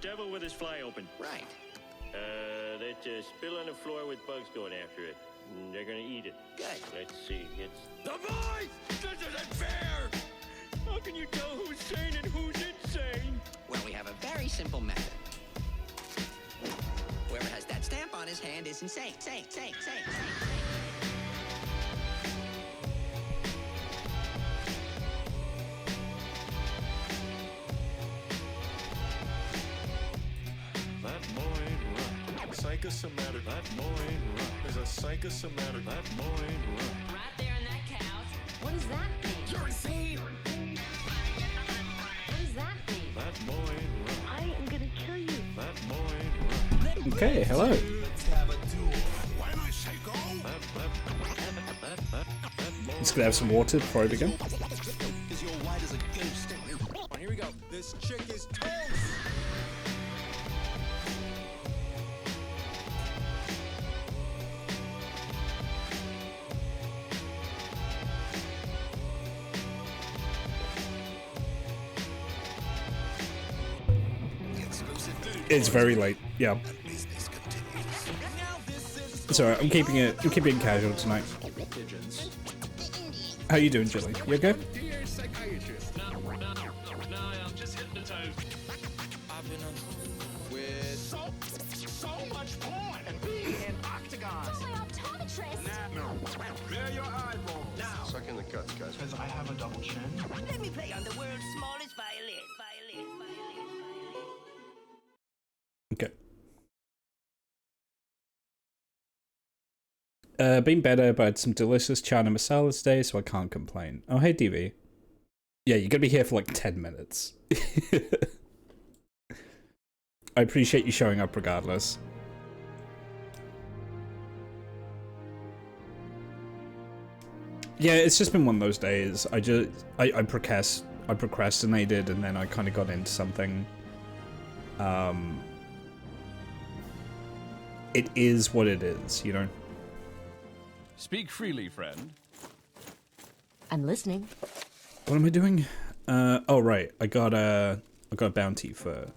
devil with his fly open. Right. That's a spill on the floor with bugs going after it. They're gonna eat it. Good. Let's see. It's The boys! This isn't fair! how can you tell who's sane and who's insane? Well, we have a very simple method. Whoever has that stamp on his hand is insane. Sane. That boy ain't right. Psychosomatic. That boy ain't right. There's a psychosomatic. That boy ain't right. Right there on that couch. What does that mean? You're insane! What does that mean? That boy ain't right. I am gonna kill you. That boy ain't right. Okay, hello. Let's have a duel. When I say go, That boy. Just gonna have some water before I begin. is your white as a ghost. Here we go. This chick is toast! It's very late. Yeah. Business continues. Now this is It's alright. I'm keeping it casual tonight. pigeons. How you doing, Jilly? You okay? Dear psychiatrist. No, I'm just hypnotized. I've been with so much porn and being in octagons. My optometrist. No. Clear your eyeballs. Now. Suck in the guts, guys. Because I have a double chin. Let me play on the world's smallest violin. Okay. Been better, but had some delicious chana masala today, so I can't complain. Oh, hey, DV. Yeah, you're gonna be here for like 10 minutes. I appreciate you showing up regardless. Yeah, it's just been one of those days. I procrastinated, and then I kind of got into something. It is what it is, you know? Speak freely, friend. I'm listening. What am I doing? Oh right, I got a bounty for.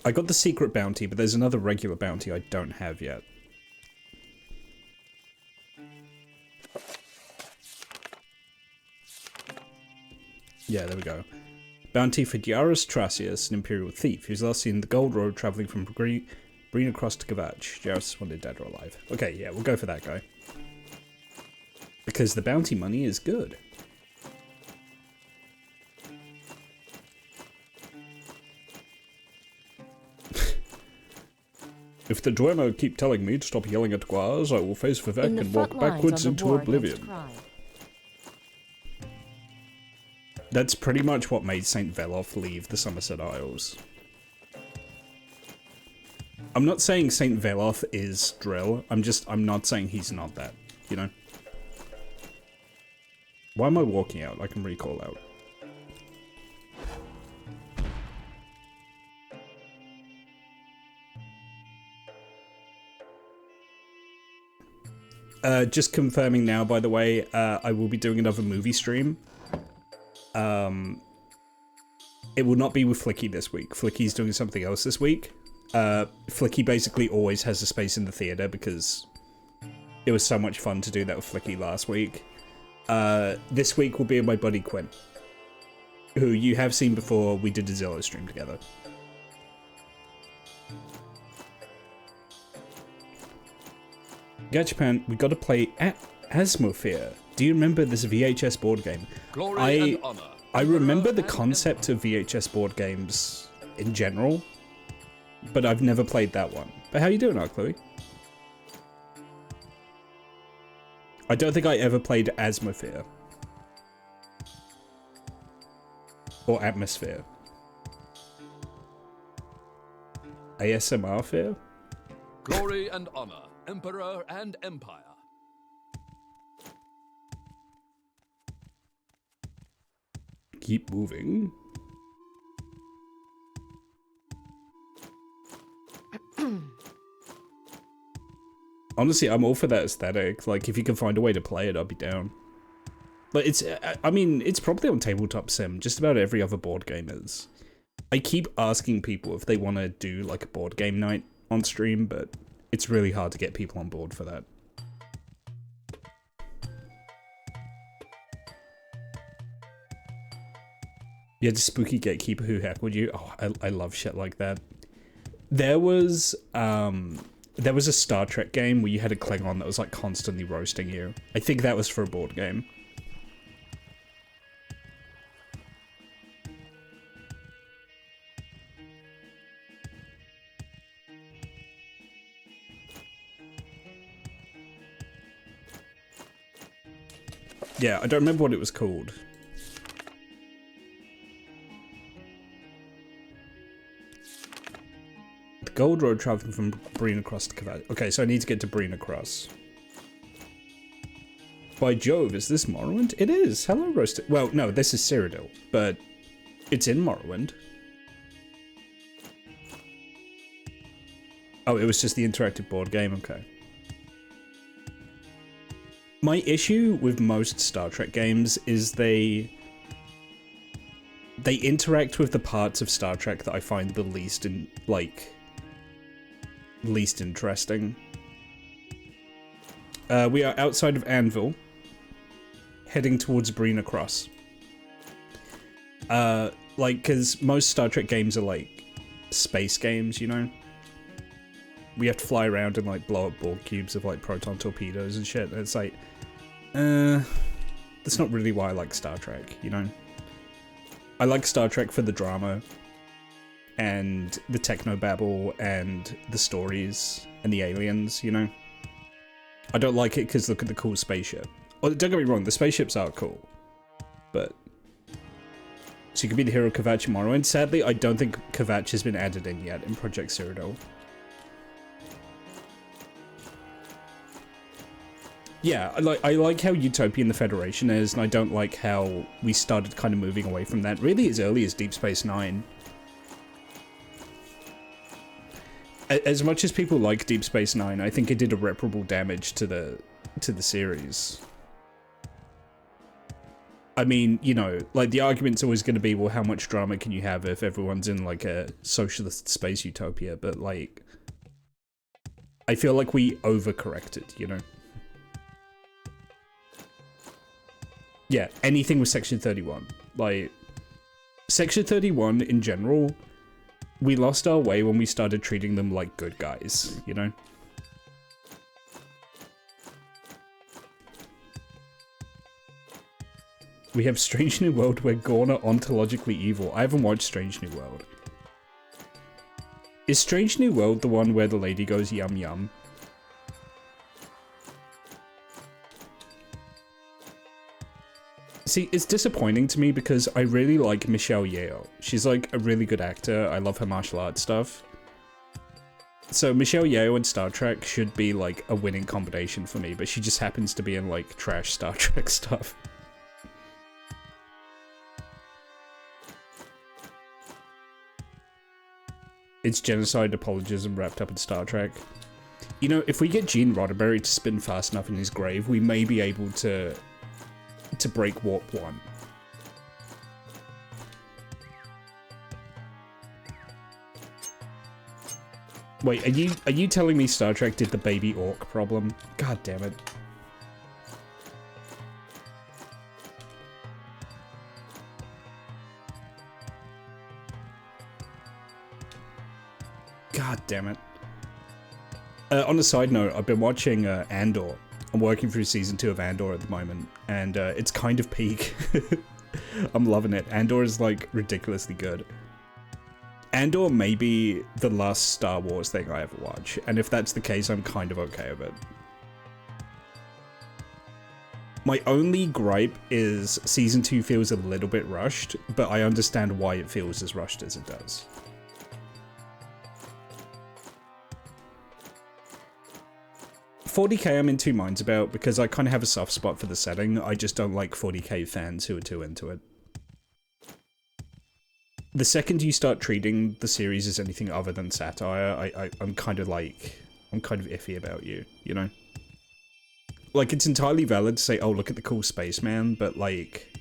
I got the secret bounty, but there's another regular bounty I don't have yet. Yeah, there we go. Bounty for Diaris Tracius, an Imperial thief, who's last seen the Gold Road traveling from Breen across to Gavach. Diaris is wanted dead or alive. Okay, yeah, we'll go for that guy. Because the bounty money is good. If the Duomo keep telling me to stop yelling at Guars, I will face Vivek and walk backwards into oblivion. That's pretty much what made St. Veloth leave the Somerset Isles. I'm not saying St. Veloth is Drill, I'm not saying he's not that, you know? Why am I walking out? I can recall out. Just confirming now, by the way, I will be doing another movie stream. It will not be with Flicky this week. Flicky's doing something else this week. Flicky basically always has a space in the theater because it was so much fun to do that with Flicky last week. This week will be with my buddy Quinn, who you have seen before. We did a Zillow stream together. Gachapan, we gotta play at Asmosphere. Do you remember this VHS board game? Glory and honor. I remember the concept of VHS board games in general, but I've never played that one. But how you doing, Chloe? I don't think I ever played Asmosphere. Or Atmosphere. ASMR Fear? Glory and honor. Emperor and empire. Keep moving. Honestly, I'm all for that aesthetic. Like, if you can find a way to play it, I'll be down. But it's, I mean, it's probably on Tabletop Sim. Just about every other board game is. I keep asking people if they want to do like a board game night on stream, but it's really hard to get people on board for that. Yeah, the spooky gatekeeper who heckled you. Oh, I love shit like that. There was a Star Trek game where you had a Klingon that was like constantly roasting you. I think that was for a board game. Yeah, I don't remember what it was called. The Gold Road traveling from Breen across to Kavad. Okay, so I need to get to Breen across. By Jove, is this Morrowind? It is. Hello, Roasted. Well, no, this is Cyrodiil, but it's in Morrowind. Oh, it was just the interactive board game? Okay. My issue with most Star Trek games is they interact with the parts of Star Trek that I find the least interesting. We are outside of Anvil, heading towards Breen across. Because most Star Trek games are like space games, you know? We have to fly around and like blow up Borg cubes of like proton torpedoes and shit. And it's like, that's not really why I like Star Trek, you know? I like Star Trek for the drama and the technobabble and the stories and the aliens, you know? I don't like it because look at the cool spaceship. Oh, don't get me wrong, the spaceships are cool, but... So you could be the hero of Kvatch and Morrowind. Sadly, I don't think Kvatch has been added in yet in Project Cyrodiil. Yeah, I like how utopian the Federation is, and I don't like how we started kind of moving away from that really as early as Deep Space Nine. As much as people like Deep Space Nine, I think it did irreparable damage to the series. I mean, you know, like the argument's always going to be, well, how much drama can you have if everyone's in like a socialist space utopia? But like, I feel like we overcorrected, you know? Yeah, anything with Section 31. Like, Section 31 in general, we lost our way when we started treating them like good guys, you know? We have Strange New World where Gorn are ontologically evil. I haven't watched Strange New World. Is Strange New World the one where the lady goes yum yum? See, it's disappointing to me because I really like Michelle Yeoh. She's like a really good actor. I love her martial arts stuff. So Michelle Yeoh in Star Trek should be like a winning combination for me, but she just happens to be in like trash Star Trek stuff. It's genocide apologism wrapped up in Star Trek. You know, if we get Gene Roddenberry to spin fast enough in his grave, we may be able to break Warp 1. Wait, are you telling me Star Trek did the baby orc problem? God damn it. God damn it. On a side note, I've been watching Andor. I'm working through season 2 of Andor at the moment, and it's kind of peak. I'm loving it. Andor is like ridiculously good. Andor may be the last Star Wars thing I ever watch, and if that's the case, I'm kind of okay with it. My only gripe is season 2 feels a little bit rushed, but I understand why it feels as rushed as it does. $40K I'm in two minds about, because I kind of have a soft spot for the setting. I just don't like $40K fans who are too into it. The second you start treating the series as anything other than satire, I'm kind of iffy about you, you know? like, it's entirely valid to say, oh, look at the cool spaceman, but, like,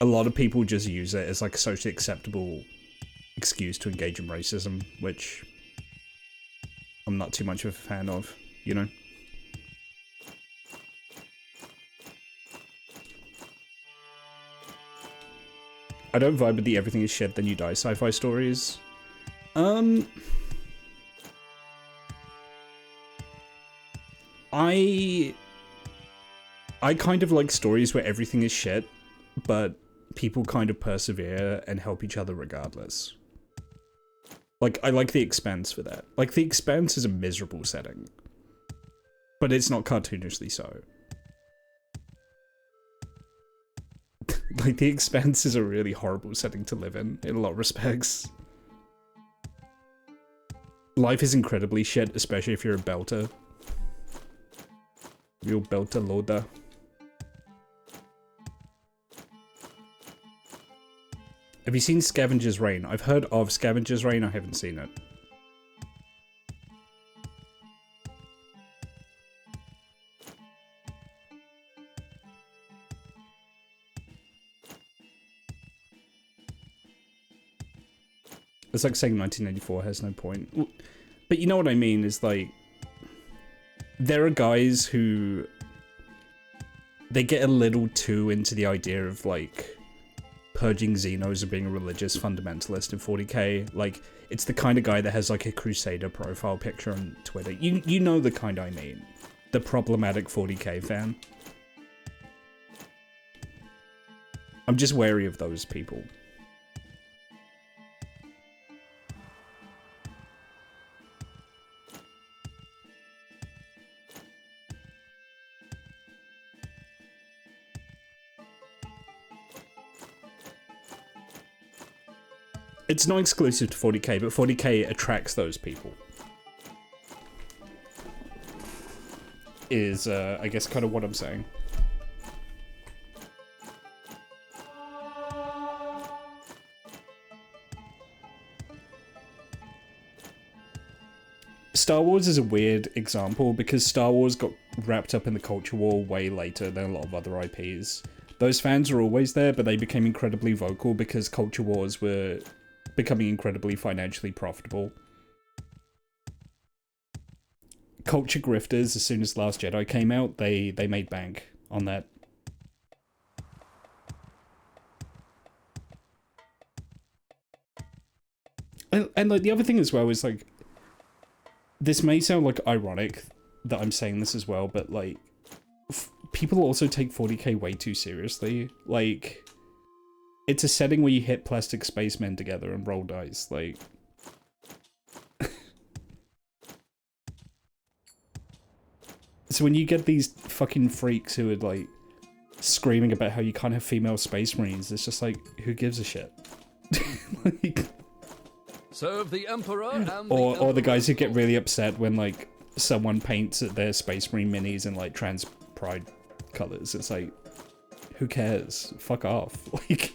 a lot of people just use it as, like, a socially acceptable excuse to engage in racism, which I'm not too much of a fan of, you know? I don't vibe with the everything is shit then you die sci-fi stories. I kind of like stories where everything is shit, but people kind of persevere and help each other regardless. Like, I like The Expanse for that. Like, The Expanse is a miserable setting, but it's not cartoonishly so. Like, The Expanse is a really horrible setting to live in a lot of respects. Life is incredibly shit, especially if you're a belter. Real belter loader. Have you seen Scavenger's Reign? I've heard of Scavenger's Reign, I haven't seen it. It's like saying 1984 has no point. But you know what I mean, is like, there are guys who, they get a little too into the idea of like, purging Xenos and being a religious fundamentalist in 40k. Like, it's the kind of guy that has like a Crusader profile picture on Twitter. You know the kind I mean. The problematic 40k fan. I'm just wary of those people. It's not exclusive to 40k, but 40k attracts those people. Is, I guess, kind of what I'm saying. Star Wars is a weird example because Star Wars got wrapped up in the culture war way later than a lot of other IPs. Those fans were always there, but they became incredibly vocal because culture wars were becoming incredibly financially profitable. Culture grifters, as soon as Last Jedi came out, they made bank on that. And like, the other thing as well is like, this may sound like ironic that I'm saying this as well, but like, people also take 40k way too seriously. Like, it's a setting where you hit plastic spacemen together and roll dice, like... So when you get these fucking freaks who are, like, screaming about how you can't have female space marines, it's just like, who gives a shit? Like... Serve the Emperor and or the guys who get really upset when, like, someone paints their space marine minis in, like, trans pride colors. It's like, who cares? Fuck off. Like...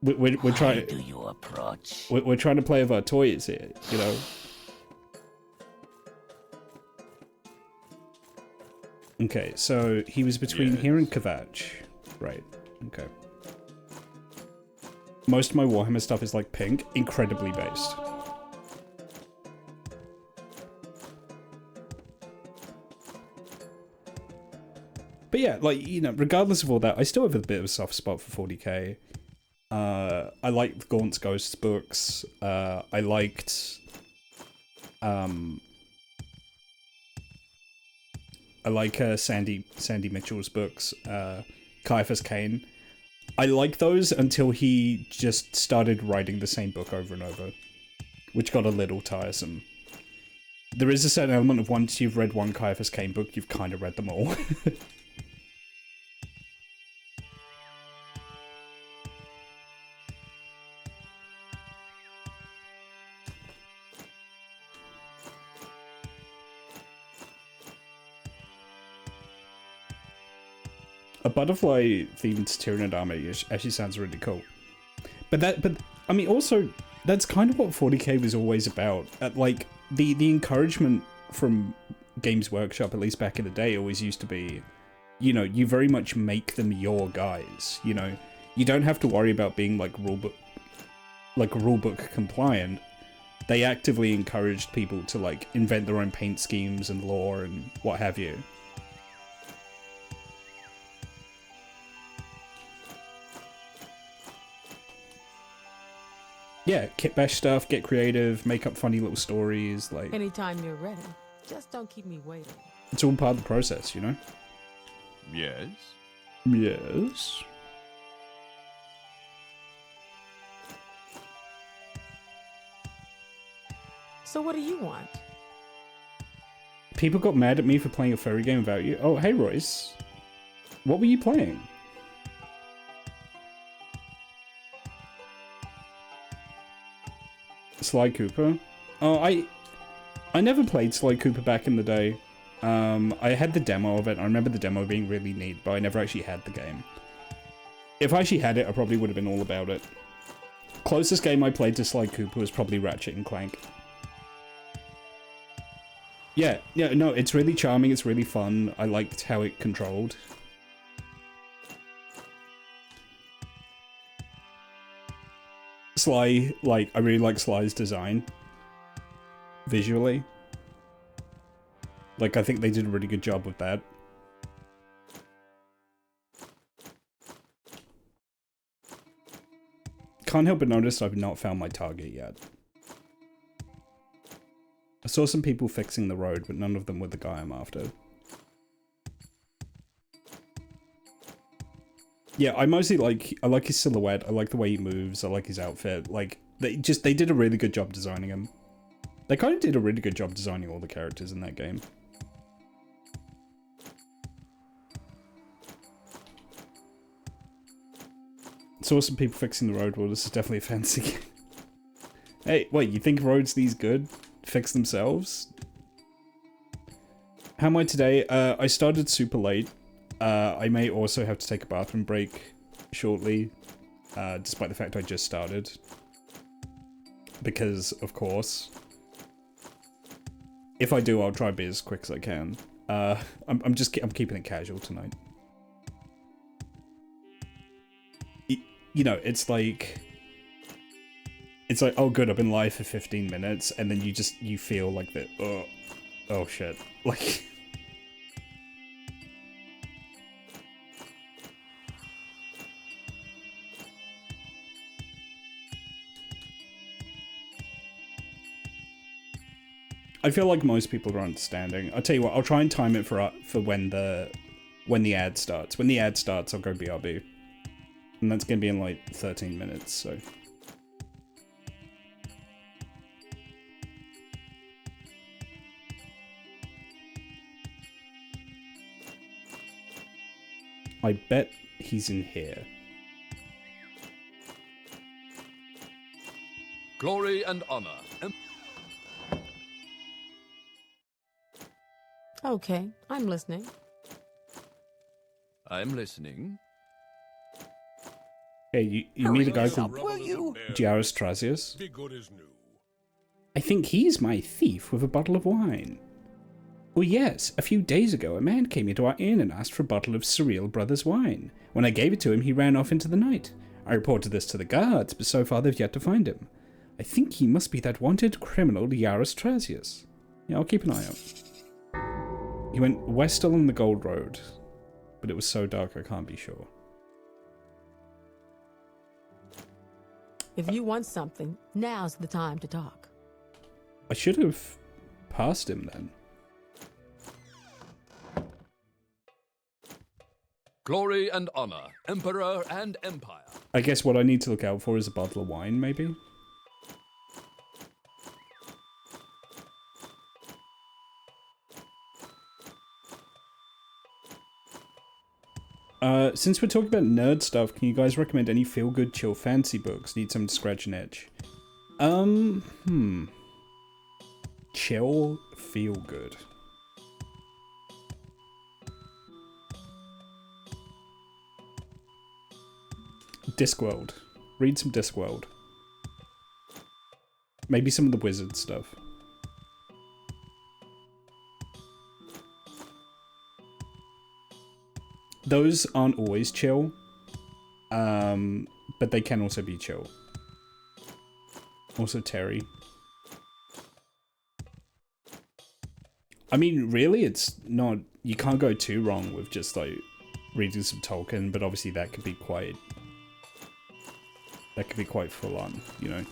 We're trying. Do you approach? We're trying to play with our toys here, you know. Okay, so he was between here and Kvatch, right? Okay. Most of my Warhammer stuff is like pink, incredibly based. But yeah, like, you know, regardless of all that, I still have a bit of a soft spot for 40k. I liked Gaunt's Ghosts books. I liked, I like Sandy Mitchell's books, Caiaphas Cain. I like those until he just started writing the same book over and over, which got a little tiresome. There is a certain element of once you've read one Caiaphas Cain book, you've kind of read them all. A butterfly themed Tyranid army actually sounds really cool. But I mean, also, That's kind of what 40k was always about. Like, the encouragement from Games Workshop, at least back in the day, always used to be, you know, you very much make them your guys, you know? You don't have to worry about being, like, rulebook compliant. They actively encouraged people to, like, invent their own paint schemes and lore and what have you. Yeah, kit bash stuff, get creative, make up funny little stories, like... Anytime you're ready. Just don't keep me waiting. It's all part of the process, you know? Yes? Yes? So what do you want? People got mad at me for playing a furry game without you. Oh, hey Royce. What were you playing? Sly Cooper? Oh, I never played Sly Cooper back in the day. I had the demo of it. I remember the demo being really neat, but I never actually had the game. If I actually had it, I probably would have been all about it. Closest game I played to Sly Cooper was probably Ratchet and Clank. Yeah, no, it's really charming, it's really fun. I liked how it controlled. Sly, like, I really like Sly's design. Visually. Like, I think they did a really good job with that. Can't help but notice I've not found my target yet. I saw some people fixing the road, but none of them were the guy I'm after. Yeah, I mostly I like his silhouette, I like the way he moves, I like his outfit. Like, they did a really good job designing him. They kind of did a really good job designing all the characters in that game. Saw some people fixing the road, well, this is definitely a fancy game. Hey, wait, you think roads these good? Fix themselves? How am I today? I started super late. I may also have to take a bathroom break shortly, despite the fact I just started. Because, of course. If I do, I'll try to be as quick as I can. I'm keeping it casual tonight. You know, it's like, oh good, I've been live for 15 minutes, and then you feel like that, oh shit, like... I feel like most people are understanding. I'll tell you what, I'll try and time it for when the ad starts. When the ad starts, I'll go BRB. And that's gonna be in like 13 minutes, so... I bet he's in here. Glory and honor. Okay, I'm listening. I'm listening. Hey, you meet a guy called Giaris Trazius? Be good as new. I think he's my thief with a bottle of wine. Oh yes, a few days ago a man came into our inn and asked for a bottle of Surreal Brothers wine. When I gave it to him, he ran off into the night. I reported this to the guards, but so far they've yet to find him. I think he must be that wanted criminal Giaris Trazius. Yeah, I'll keep an eye out. He went west along the Gold Road, but it was so dark I can't be sure. If you want something, now's the time to talk. I should have passed him then. Glory and honor, emperor and empire. I guess what I need to look out for is a bottle of wine, maybe? Since we're talking about nerd stuff, can you guys recommend any feel-good, chill, fancy books? Need something to scratch an itch. Chill, feel good. Discworld. Read some Discworld. Maybe some of the wizard stuff. Those aren't always chill, but they can also be chill. Also Terry. I mean, really, it's not... You can't go too wrong with just, like, reading some Tolkien, but obviously that could be quite... That could be quite full on, you know?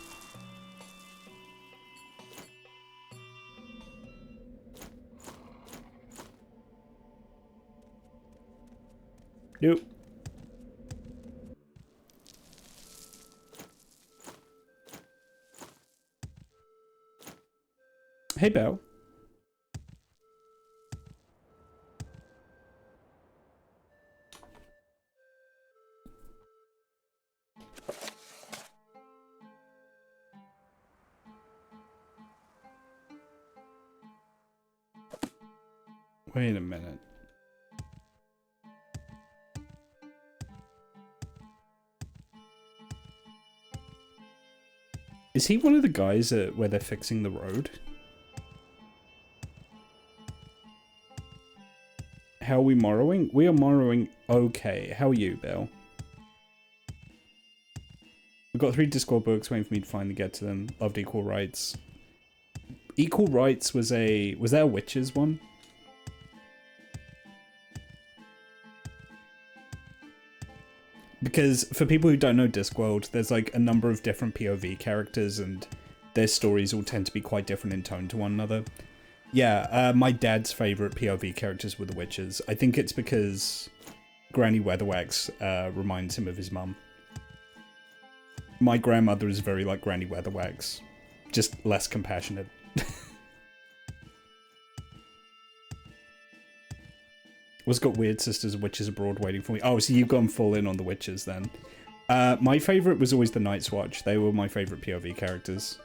Nope. Hey, Belle. Wait a minute. Is he one of the guys where they're fixing the road? How are we morrowing? We are morrowing okay. How are you, Bill? We've got 3 Discord books waiting for me to finally get to them. Loved Equal Rights. Equal Rights was that a Witches one? Because for people who don't know Discworld, there's like a number of different POV characters and their stories all tend to be quite different in tone to one another. Yeah, my dad's favourite POV characters were the witches. I think it's because Granny Weatherwax reminds him of his mum. My grandmother is very like Granny Weatherwax, just less compassionate. Was got Weird Sisters of Witches Abroad waiting for me. Oh, so you've gone full in on the witches then. My favourite was always the Night's Watch. They were my favourite POV characters.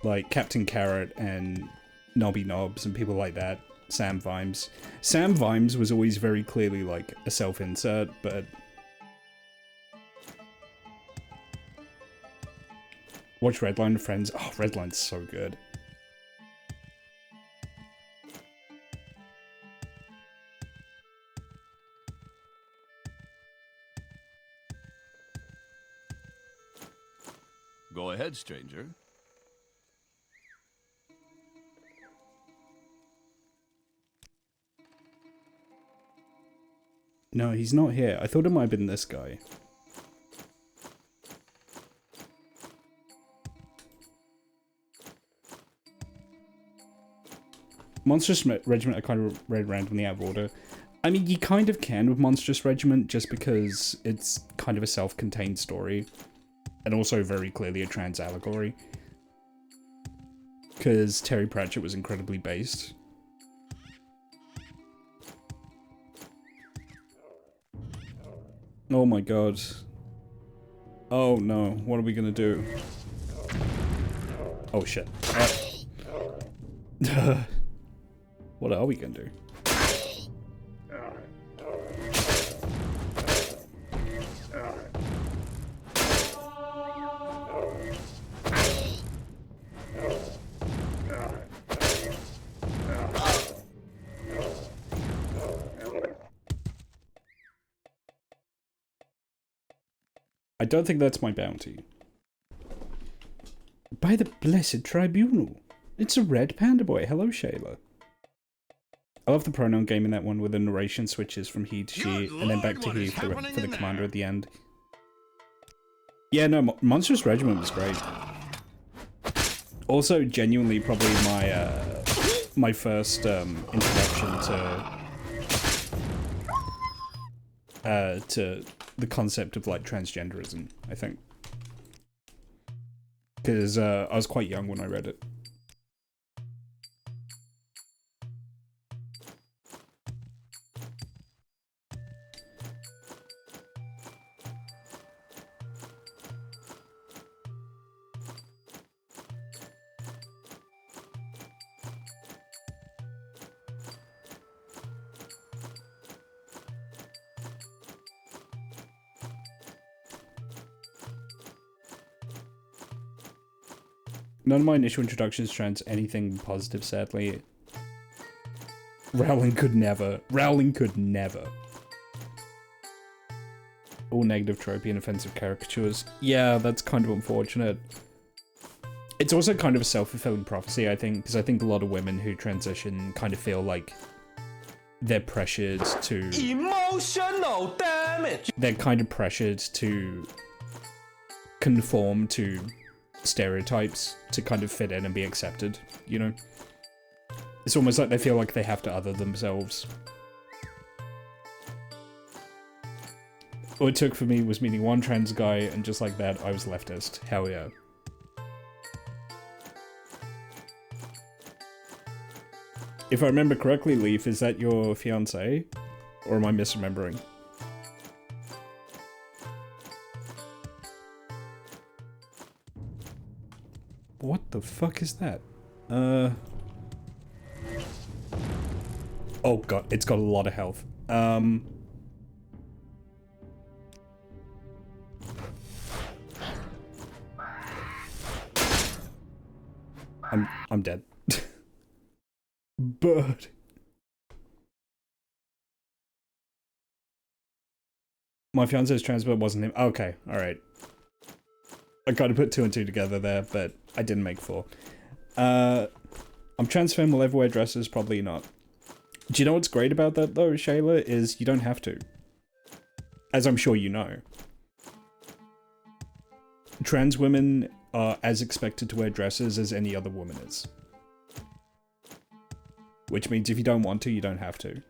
Like Captain Carrot and Nobby Knobs and people like that. Sam Vimes. Sam Vimes was always very clearly like a self-insert, but... Watch Redline with friends. Oh, Redline's so good. Go ahead, stranger. No, he's not here. I thought it might have been this guy. Monstrous Regiment I kind of read randomly out of order. I mean, you kind of can with Monstrous Regiment just because it's kind of a self-contained story. And also very clearly a trans allegory. Because Terry Pratchett was incredibly based. Oh my god. Oh no, what are we gonna do? Oh shit. What are we gonna do? I don't think that's my bounty. By the blessed tribunal. It's a red panda boy. Hello, Shayla. I love the pronoun game in that one where the narration switches from he to she and then back to he for the commander at the end. Yeah, no, Monstrous Regiment was great. Also, genuinely, probably my first introduction to the concept of like transgenderism, I think, because I was quite young when I read it. None of my initial introductions trans anything positive, sadly. Rowling could never. Rowling could never. All negative, tropey, and offensive caricatures. Yeah, that's kind of unfortunate. It's also kind of a self-fulfilling prophecy, I think, because I think a lot of women who transition kind of feel like they're pressured to... Emotional damage. They're kind of pressured to conform to stereotypes to kind of fit in and be accepted, you know? It's almost like they feel like they have to other themselves. All it took for me was meeting one trans guy, and just like that, I was leftist. Hell yeah. If I remember correctly, Leaf, is that your fiancé? Or am I misremembering? What the fuck is that? Oh god, it's got a lot of health. I'm dead. Bird. My fiance's trans, but it wasn't him. Okay, alright. I kind of put 2 and 2 together there, but I didn't make 4. I'm trans femme, will ever wear dresses? Probably not. Do you know what's great about that though, Shayla? Is you don't have to. As I'm sure you know. Trans women are as expected to wear dresses as any other woman is. Which means if you don't want to, you don't have to.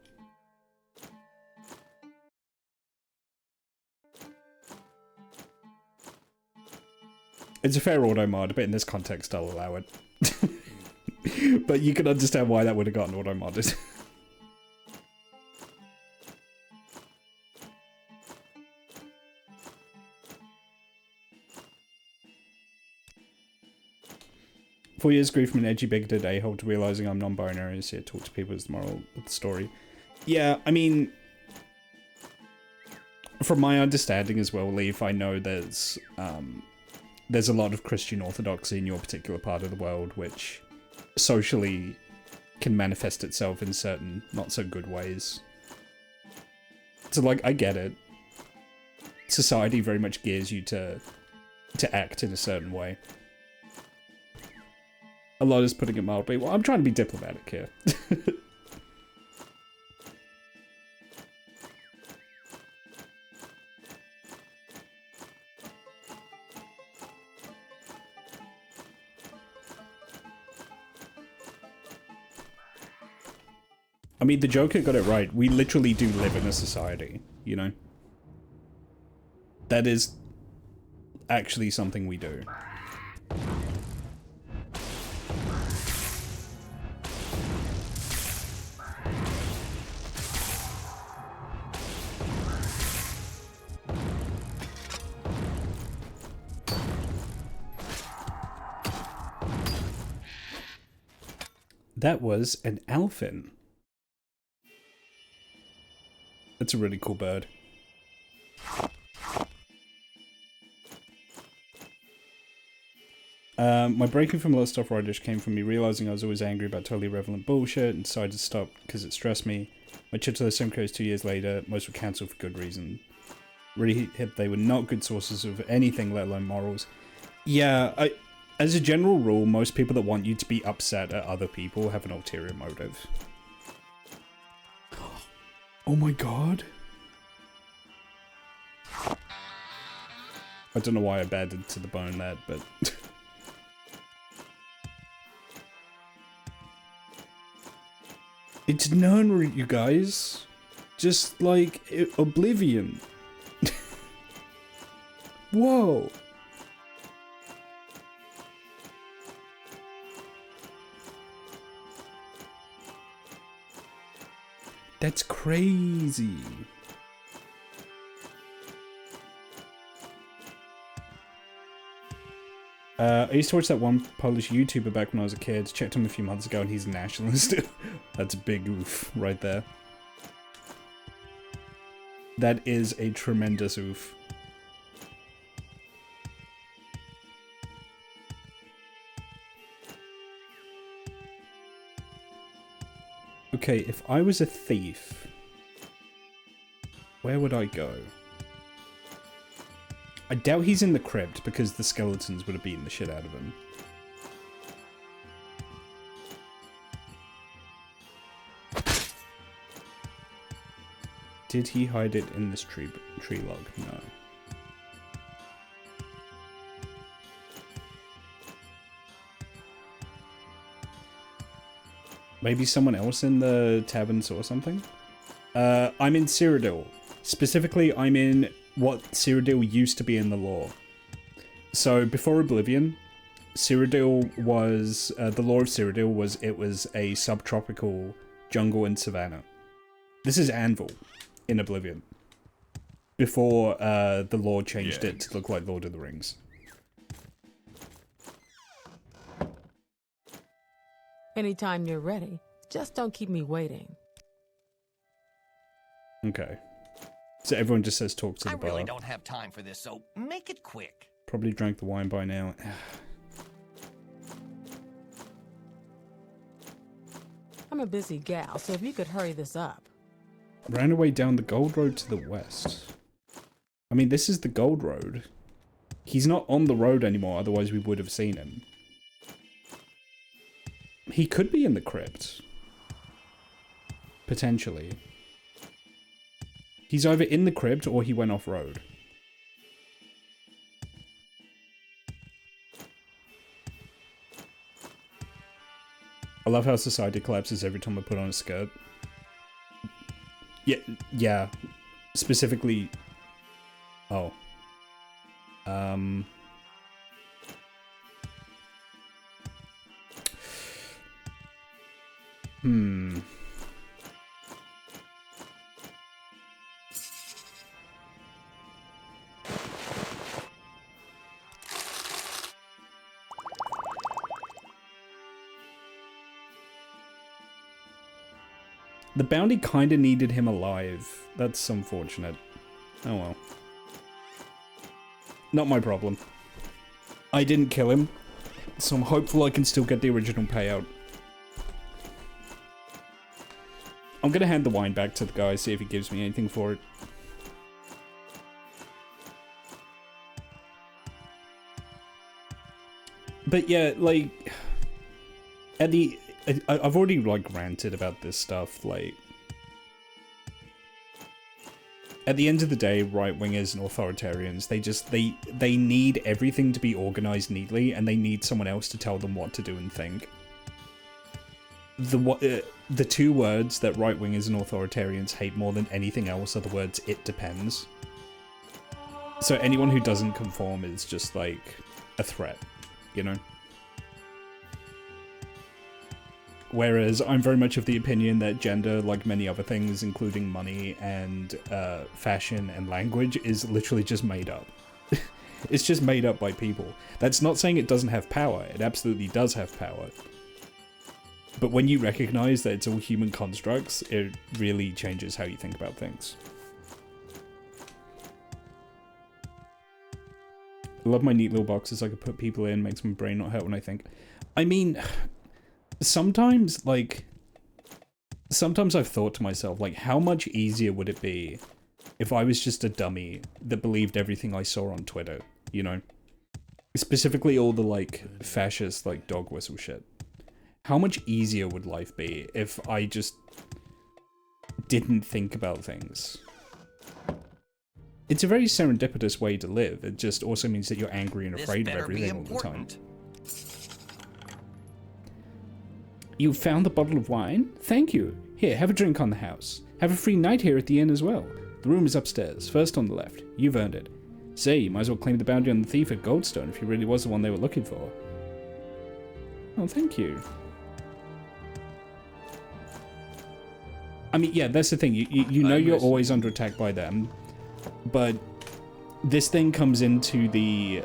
It's a fair auto-mod, but in this context I'll allow it. But you can understand why that would have gotten auto-modded. "4 years grew from an edgy bigoted a-hole to realizing I'm non-binary and see it talk to people is the moral of the story." Yeah, I mean, from my understanding as well, Leaf, I know there's a lot of Christian orthodoxy in your particular part of the world, which socially can manifest itself in certain not so good ways. So like, I get it. Society very much gears you to act in a certain way. A lot is putting it mildly. Well, I'm trying to be diplomatic here. I mean, the Joker got it right. We literally do live in a society, you know? That is actually something we do. That was an Alphin. That's a really cool bird. My breaking from a lot of stuff Ridish came from me realizing I was always angry about totally irrelevant bullshit and decided to stop because it stressed me. My trip to the Simcoes 2 years later, most were cancelled for good reason. Really hit they were not good sources of anything, let alone morals. Yeah, as a general rule, most people that want you to be upset at other people have an ulterior motive. Oh my god. I don't know why I batted to the bone that, but... It's Newport, you guys. Just like Oblivion. Whoa. That's crazy. I used to watch that one Polish YouTuber back when I was a kid. Checked him a few months ago and he's a nationalist. That's a big oof right there. That is a tremendous oof. Okay, if I was a thief, where would I go? I doubt he's in the crypt because the skeletons would have beaten the shit out of him. Did he hide it in this tree log? No. Maybe someone else in the tavern saw something? I'm in Cyrodiil. Specifically, I'm in what Cyrodiil used to be in the lore. So, before Oblivion, Cyrodiil was... the lore of Cyrodiil was it was a subtropical jungle and savanna. This is Anvil in Oblivion. Before the lore changed it to look like Lord of the Rings. Anytime you're ready, just don't keep me waiting. Okay. So everyone just says talk to the bar. I really don't have time for this, so make it quick. Probably drank the wine by now. I'm a busy gal, so if you could hurry this up. Ran away down the Gold Road to the west. I mean, this is the Gold Road. He's not on the road anymore, otherwise we would have seen him. He could be in the crypt. Potentially. He's either in the crypt or he went off-road. I love how society collapses every time I put on a skirt. Yeah. Specifically... Oh. The bounty kinda needed him alive. That's unfortunate. Oh well. Not my problem. I didn't kill him, so I'm hopeful I can still get the original payout. I'm gonna hand the wine back to the guy, see if he gives me anything for it. But yeah, like... I've already, like, ranted about this stuff, like... At the end of the day, right-wingers and authoritarians, they need everything to be organized neatly, and they need someone else to tell them what to do and think. The two words that right-wingers and authoritarians hate more than anything else are the words, "it depends." So anyone who doesn't conform is just, like, a threat, you know? Whereas I'm very much of the opinion that gender, like many other things, including money and fashion and language, is literally just made up. It's just made up by people. That's not saying it doesn't have power. It absolutely does have power. But when you recognize that it's all human constructs, it really changes how you think about things. I love my neat little boxes I could put people in, makes my brain not hurt when I think. I mean... Sometimes I've thought to myself, like, how much easier would it be if I was just a dummy that believed everything I saw on Twitter, you know? Specifically all the, like, fascist, like, dog whistle shit. How much easier would life be if I just didn't think about things? It's a very serendipitous way to live. It just also means that you're angry and afraid of everything all the time. You found the bottle of wine? Thank you. Here, have a drink on the house. Have a free night here at the inn as well. The room is upstairs, first on the left. You've earned it. Say, you might as well claim the bounty on the thief at Goldstone if he really was the one they were looking for. Oh, thank you. I mean, yeah, that's the thing. You know you're always under attack by them, but this thing comes into the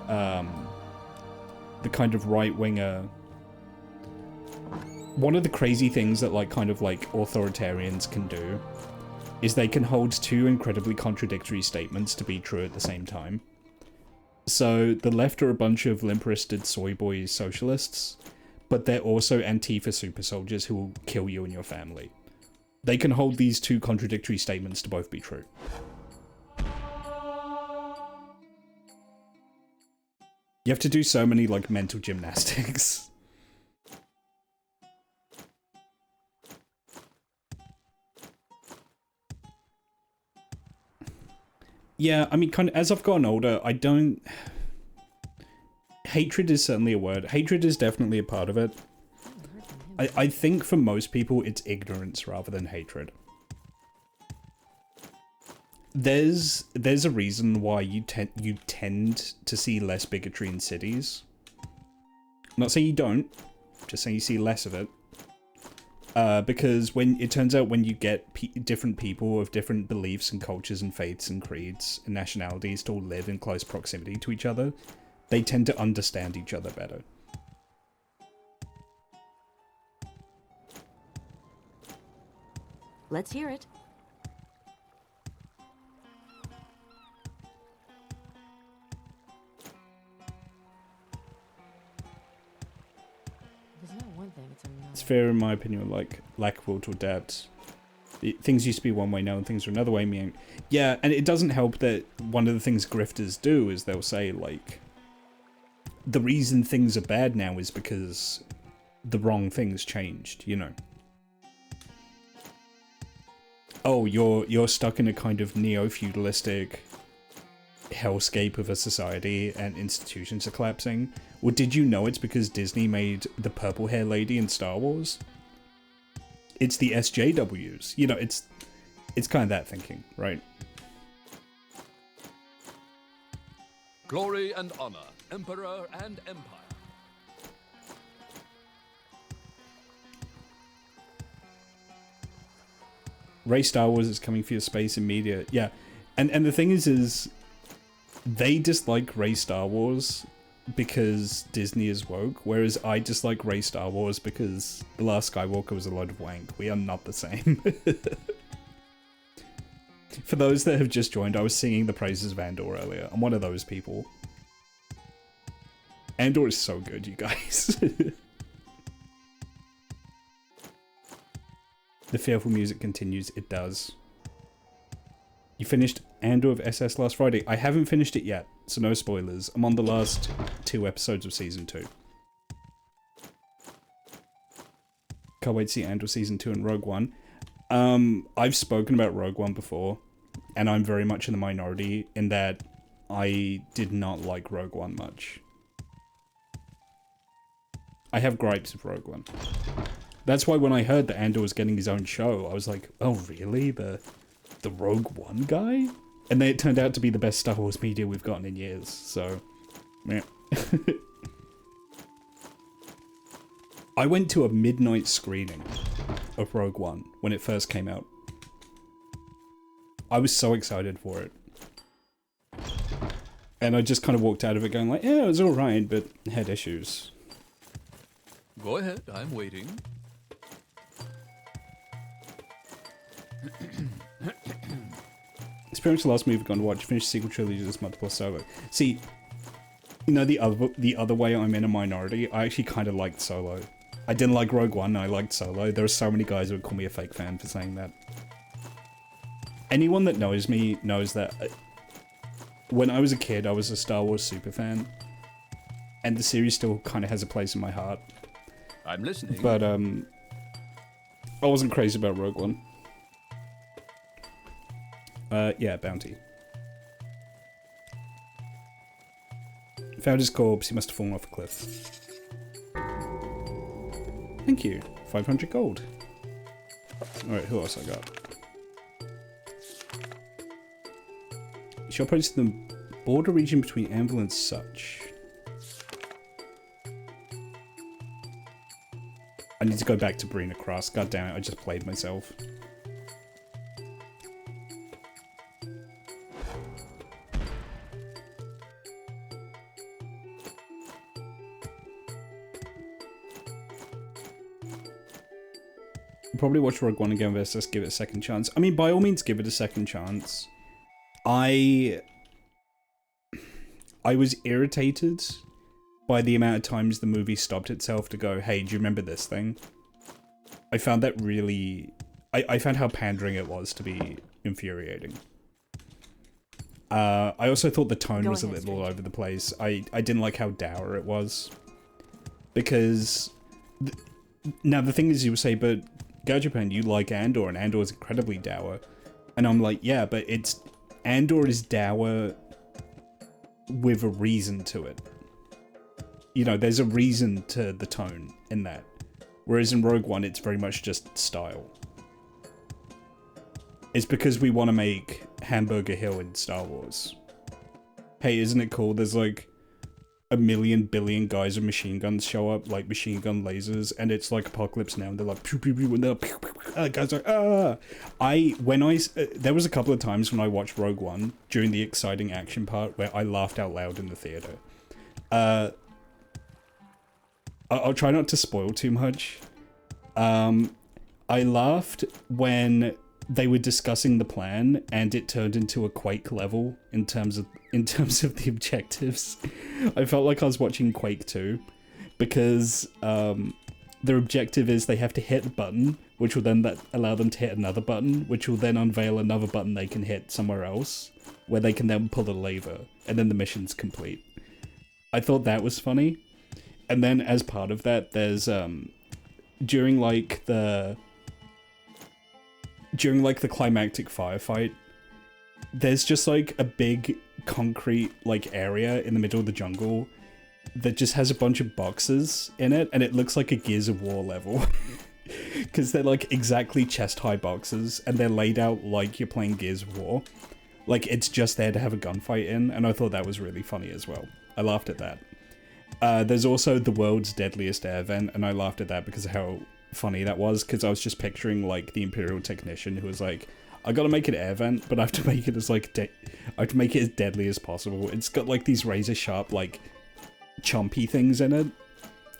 kind of right-winger... One of the crazy things that, like, kind of, like, authoritarians can do is they can hold two incredibly contradictory statements to be true at the same time. So, the left are a bunch of limp-wristed soy boy socialists, but they're also Antifa super soldiers who will kill you and your family. They can hold these two contradictory statements to both be true. You have to do so many, like, mental gymnastics. Yeah, I mean, kind of, as I've gotten older, I don't... Hatred is certainly a word. Hatred is definitely a part of it. I think for most people, it's ignorance rather than hatred. There's a reason why you tend to see less bigotry in cities. I'm not saying you don't, just saying you see less of it. Because it turns out when you get different people of different beliefs and cultures and faiths and creeds and nationalities to all live in close proximity to each other, they tend to understand each other better. Let's hear it. There's not one thing, it's another. It's fair in my opinion, like lack of will to adapt. Things used to be one way now and things are another way. Meaning, yeah, and it doesn't help that one of the things grifters do is they'll say, like, the reason things are bad now is because the wrong things changed, you know. Oh, you're stuck in a kind of neo-feudalistic hellscape of a society and institutions are collapsing. Well, did you know it's because Disney made the purple hair lady in Star Wars? It's the SJWs. You know, it's kind of that thinking, right? Glory and honor, emperor and empire. Ray Star Wars is coming for your space and media. Yeah. And the thing is they dislike Ray Star Wars because Disney is woke, whereas I dislike Ray Star Wars because The Last Skywalker was a load of wank. We are not the same. For those that have just joined, I was singing the praises of Andor earlier. I'm one of those people. Andor is so good, you guys. The fearful music continues. It does. You finished Andor of SS last Friday. I haven't finished it yet, so no spoilers. I'm on the last 2 episodes of Season 2. Can't wait to see Andor Season 2 and Rogue One. I've spoken about Rogue One before, and I'm very much in the minority in that I did not like Rogue One much. I have gripes with Rogue One. That's why when I heard that Andor was getting his own show, I was like, oh really? The Rogue One guy? And then it turned out to be the best Star Wars media we've gotten in years, so... yeah. I went to a midnight screening of Rogue One when it first came out. I was so excited for it. And I just kind of walked out of it going like, yeah, it was alright, but had issues. Go ahead, I'm waiting. It's pretty much the last movie I've gone to watch. Finished the sequel trilogy this month plus Solo. See, you know, the other way I'm in a minority, I actually kind of liked Solo. I didn't like Rogue One, I liked Solo. There are so many guys who would call me a fake fan for saying that. Anyone that knows me knows that when I was a kid, I was a Star Wars super fan. And the series still kind of has a place in my heart. I'm listening. But, I wasn't crazy about Rogue One. Yeah, Bounty. Found his corpse, he must have fallen off a cliff. Thank you. 500 gold. Alright, who else I got? Shop points in the border region between Anvil and such. I need to go back to Brina Cross. God damn it, I just played myself. Probably watch Rogue One again versus give it a second chance. I mean, by all means, give it a second chance. I was irritated by the amount of times the movie stopped itself to go, hey, do you remember this thing? I found that really I found how pandering it was to be infuriating. I also thought the tone was a little all over the place. I didn't like how dour it was. Because... now, the thing is, you would say, but Gajapan, you like Andor, and Andor is incredibly dour. And I'm like, yeah, but it's... Andor is dour with a reason to it. You know, there's a reason to the tone in that. Whereas in Rogue One, it's very much just style. It's because we want to make Hamburger Hill in Star Wars. Hey, isn't it cool? There's like 1 billion guys with machine guns show up, like machine gun lasers, and it's like Apocalypse Now, and they're like pew pew pew, and they're pew pew pew, guys are there was a couple of times when I watched Rogue One during the exciting action part where I laughed out loud in the theater. I'll try not to spoil too much. I laughed when they were discussing the plan and it turned into a Quake level in terms of the objectives. I felt like I was watching Quake 2 because their objective is they have to hit a button, which will then allow them to hit another button, which will then unveil another button they can hit somewhere else, where they can then pull a lever, and then the mission's complete. I thought that was funny. And then as part of that, there's during like the climactic firefight, there's just like a big concrete like area in the middle of the jungle that just has a bunch of boxes in it, and it looks like a Gears of War level. Because they're like exactly chest high boxes, and they're laid out like you're playing Gears of War. Like it's just there to have a gunfight in, and I thought that was really funny as well. I laughed at that. There's also the world's deadliest air vent, and I laughed at that because of how funny that was, because I was just picturing like the Imperial technician who was like, I gotta make an air vent, but I have to make it as like I have to make it as deadly as possible. It's got like these razor sharp like chompy things in it,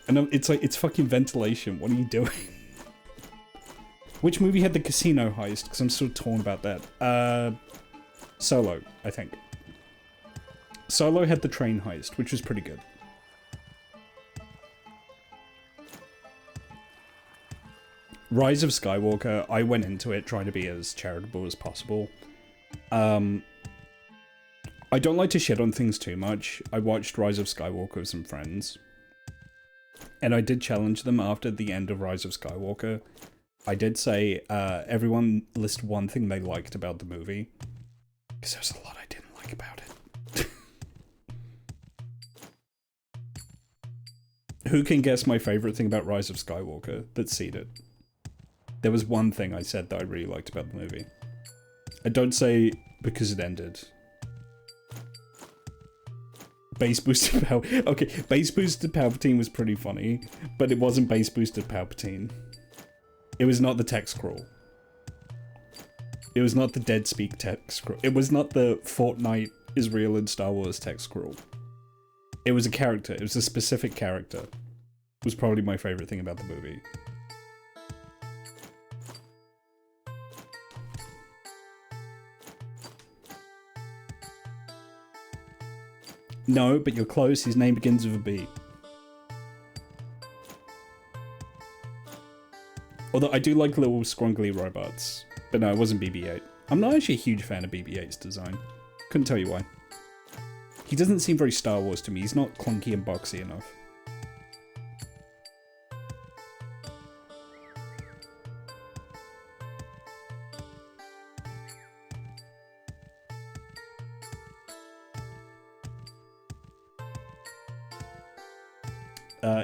and it's like, it's fucking ventilation. What are you doing? Which movie had the casino heist? Because I'm still torn about that. Solo, I think. Solo had the train heist, which was pretty good. Rise of Skywalker, I went into it trying to be as charitable as possible. I don't like to shit on things too much. I watched Rise of Skywalker with some friends, and I did challenge them after the end of Rise of Skywalker. I did say, everyone list one thing they liked about the movie, because there was a lot I didn't like about it. Who can guess my favorite thing about Rise of Skywalker that's seeded? There was one thing I said that I really liked about the movie. I don't say because it ended. Base boosted okay, base boosted Palpatine was pretty funny, but it wasn't base boosted Palpatine. It was not the text scroll. It was not the Dead Speak text scroll. It was not the Fortnite is real in Star Wars text scroll. It was a character. It was a specific character. It was probably my favorite thing about the movie. No, but you're close. His name begins with a B. Although I do like little scrungly robots. But no, it wasn't BB-8. I'm not actually a huge fan of BB-8's design. Couldn't tell you why. He doesn't seem very Star Wars to me. He's not clunky and boxy enough.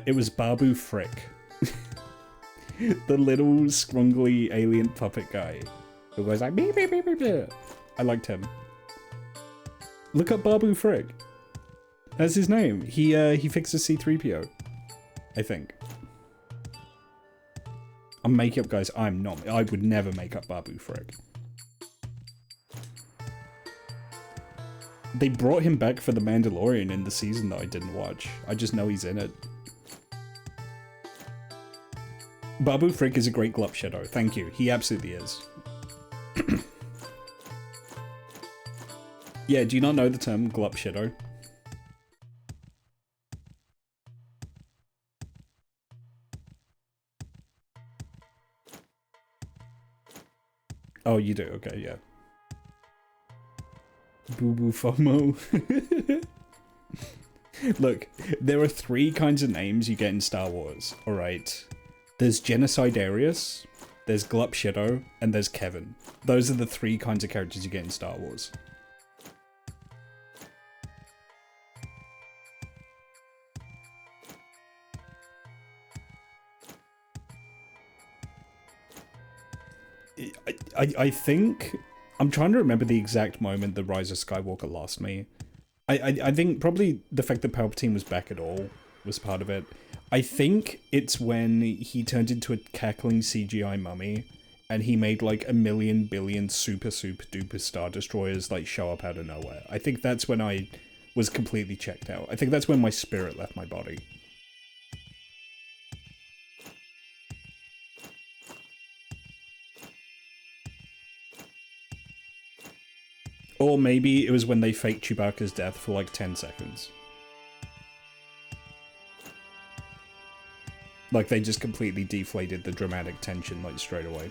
It was Babu Frick. The little scrungly alien puppet guy who goes like beep beep beep beep beep. I liked him. Look up Babu Frick. That's his name. He fixes C-3PO, I think. I'm making up, guys. I'm not. I would never make up Babu Frick. They brought him back for The Mandalorian in the season that I didn't watch. I just know he's in it. Babu Frick is a great Glup Shadow. Thank you. He absolutely is. Yeah, do you not know the term Glup Shadow? Oh, you do? Okay, yeah. Boo-boo FOMO. Look, there are 3 kinds of names you get in Star Wars, alright? There's Genocidarius, there's Glup Shadow, and there's Kevin. Those are the 3 kinds of characters you get in Star Wars. I think... I'm trying to remember the exact moment the Rise of Skywalker lost me. I think probably the fact that Palpatine was back at all was part of it. I think it's when he turned into a cackling CGI mummy and he made like 1,000,000,000 billion super duper Star Destroyers like show up out of nowhere. I think that's when I was completely checked out. I think that's when my spirit left my body. Or maybe it was when they faked Chewbacca's death for like 10 seconds. Like they just completely deflated the dramatic tension like straight away.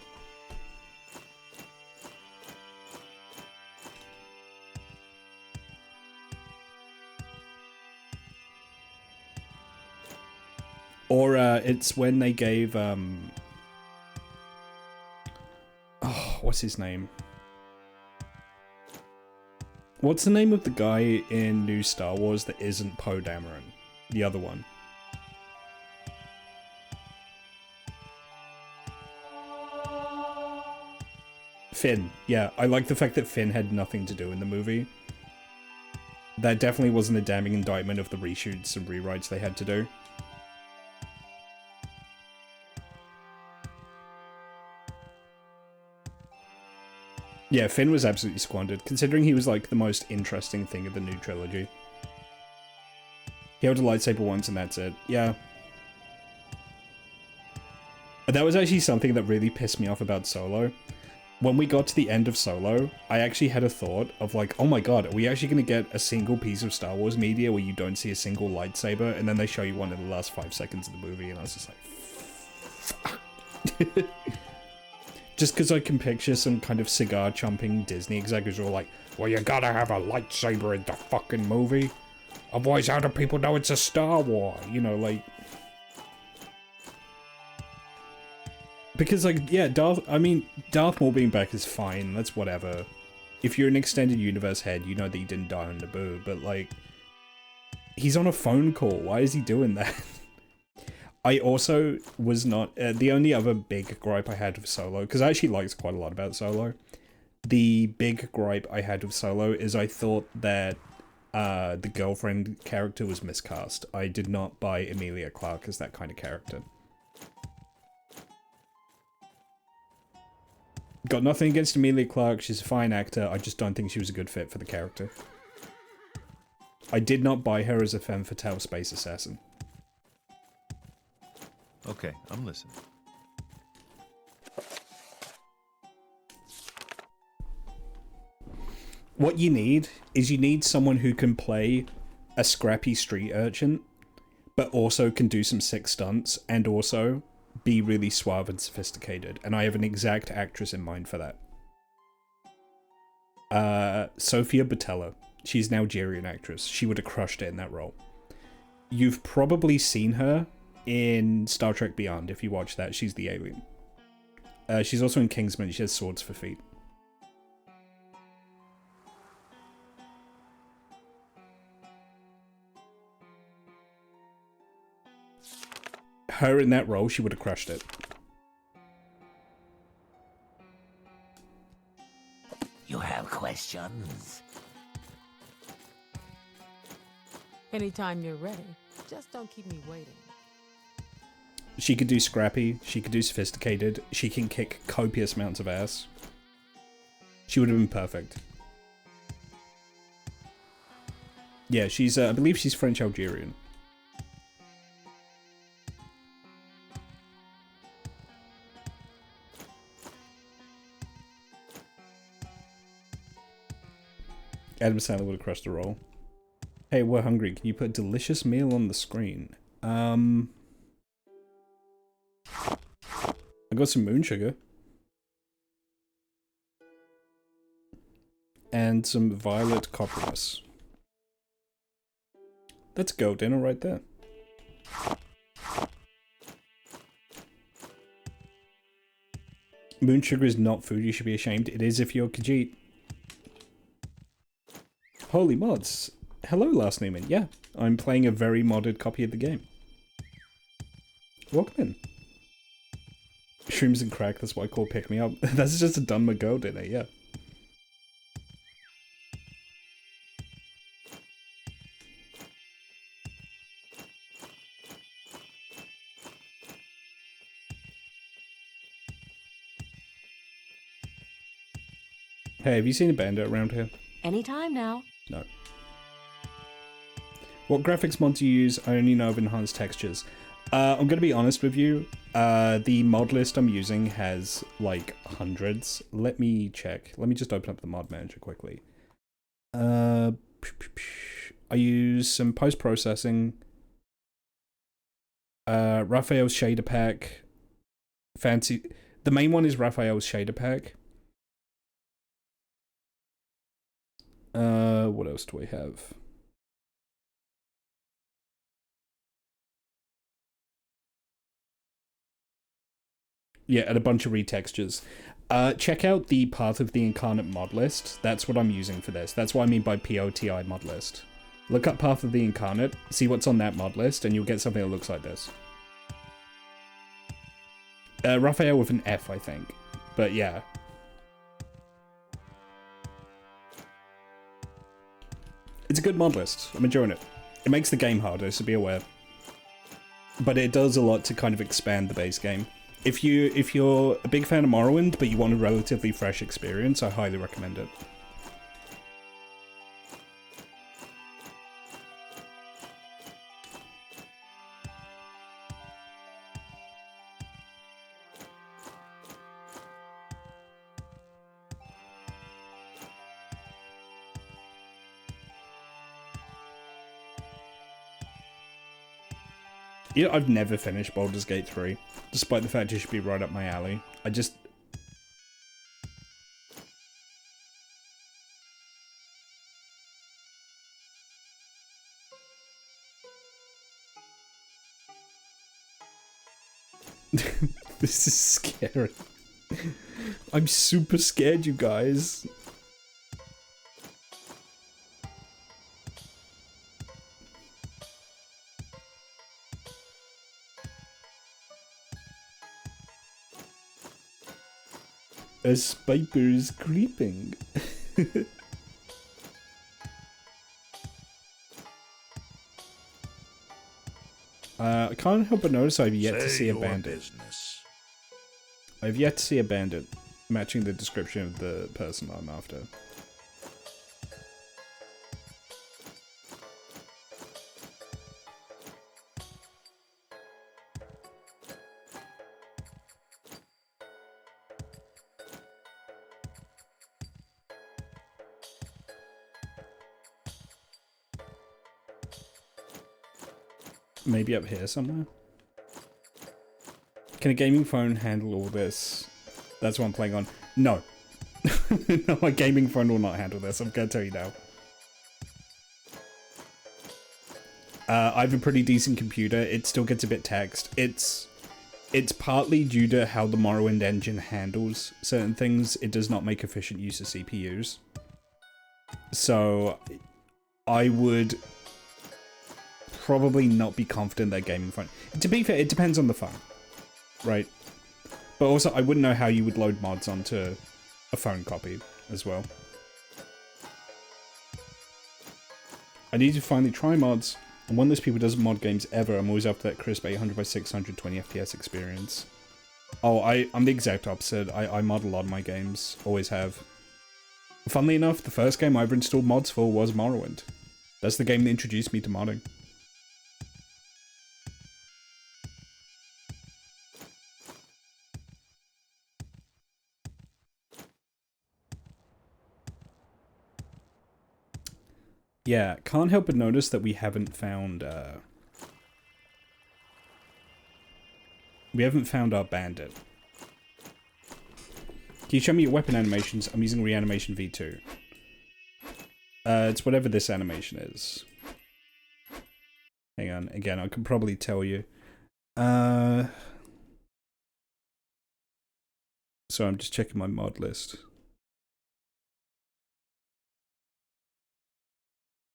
Or it's when they gave oh, what's his name? What's the name of the guy in New Star Wars that isn't Poe Dameron? The other one. Finn. Yeah, I like the fact that Finn had nothing to do in the movie. That definitely wasn't a damning indictment of the reshoots and rewrites they had to do. Yeah, Finn was absolutely squandered, considering he was like the most interesting thing of the new trilogy. He held a lightsaber once and that's it. Yeah. That was actually something that really pissed me off about Solo. When we got to the end of Solo, I actually had a thought of like, oh my god, are we actually going to get a single piece of Star Wars media where you don't see a single lightsaber, and then they show you one in the last 5 seconds of the movie, and I was just like, fuck. Just because I can picture some kind of cigar-chomping Disney executives who are like, well, you gotta have a lightsaber in the fucking movie. Otherwise, how do people know it's a Star Wars? You know, like... Because, like, yeah, Darth Maul being back is fine. That's whatever. If you're an extended universe head, you know that he didn't die on Naboo, but, like... He's on a phone call. Why is he doing that? I also was not... the only other big gripe I had with Solo, because I actually liked quite a lot about Solo. The big gripe I had with Solo is I thought that the girlfriend character was miscast. I did not buy Emilia Clarke as that kind of character. Got nothing against Emilia Clarke, she's a fine actor, I just don't think she was a good fit for the character. I did not buy her as a femme fatale space assassin. Okay, I'm listening. What you need is you need someone who can play a scrappy street urchin, but also can do some sick stunts, and also be really suave and sophisticated. And I have an exact actress in mind for that. Sofia Boutella. She's an Algerian actress. She would have crushed it in that role. You've probably seen her in Star Trek Beyond. If you watch that, she's the alien. She's also in Kingsman. She has swords for feet. Her in that role, she would have crushed it. You have questions? Anytime you're ready. Just don't keep me waiting. She could do scrappy, she could do sophisticated, she can kick copious amounts of ass. She would have been perfect. Yeah, she's, I believe she's French-Algerian. Adam Sandler would have crushed the role. Hey, we're hungry. Can you put a delicious meal on the screen? I got some moon sugar. and some violet copperas. That's gold dinner right there. Moon sugar is not food, you should be ashamed. It is if you're Khajiit. Holy mods. Hello, Last Newman. Yeah, I'm playing a very modded copy of the game. Welcome in. Shrooms and crack, that's why I call Pick Me Up. That's just a Dunmer girl dinner, yeah. Hey, have you seen a bandit around here? Anytime now. No. What graphics mods do you use? I only know of enhanced textures. I'm gonna be honest with you. The mod list I'm using has like hundreds. Let me check. Let me just open up the mod manager quickly. I use some post-processing. Raphael's shader pack. Fancy. The main one is Raphael's shader pack. What else do we have? Yeah, and a bunch of retextures. Check out the Path of the Incarnate mod list. That's what I'm using for this. That's what I mean by POTI mod list. Look up Path of the Incarnate, see what's on that mod list, and you'll get something that looks like this. Raphael with an F, I think. But yeah. It's a good mod list. I'm enjoying it. It makes the game harder, so be aware. But it does a lot to kind of expand the base game. If you're a big fan of Morrowind, but you want a relatively fresh experience, I highly recommend it. You know, I've never finished Baldur's Gate 3, despite the fact it should be right up my alley. I just... This is scary. I'm super scared, you guys. A spider is creeping. I can't help but notice I've yet to see a bandit. I've yet to see a bandit matching the description of the person I'm after. Maybe up here somewhere? Can a gaming phone handle all this? That's what I'm playing on. No. No, my gaming phone will not handle this, I'm gonna tell you now. I have a pretty decent computer, it still gets a bit taxed. It's partly due to how the Morrowind engine handles certain things. It does not make efficient use of CPUs. So, I would probably not be confident that gaming phone. To be fair, it depends on the phone, right? But also, I wouldn't know how you would load mods onto a phone copy as well. I need to finally try mods. I'm one of those people who doesn't mod games ever. I'm always after that crisp 800 by 620 FPS experience. Oh, I'm the exact opposite. I mod a lot of my games. Always have. Funnily enough, the first game I ever installed mods for was Morrowind. That's the game that introduced me to modding. Yeah, can't help but notice that we haven't found our bandit. Can you show me your weapon animations? I'm using Reanimation V2. It's whatever this animation is. Hang on, again, I can probably tell you. So I'm just checking my mod list.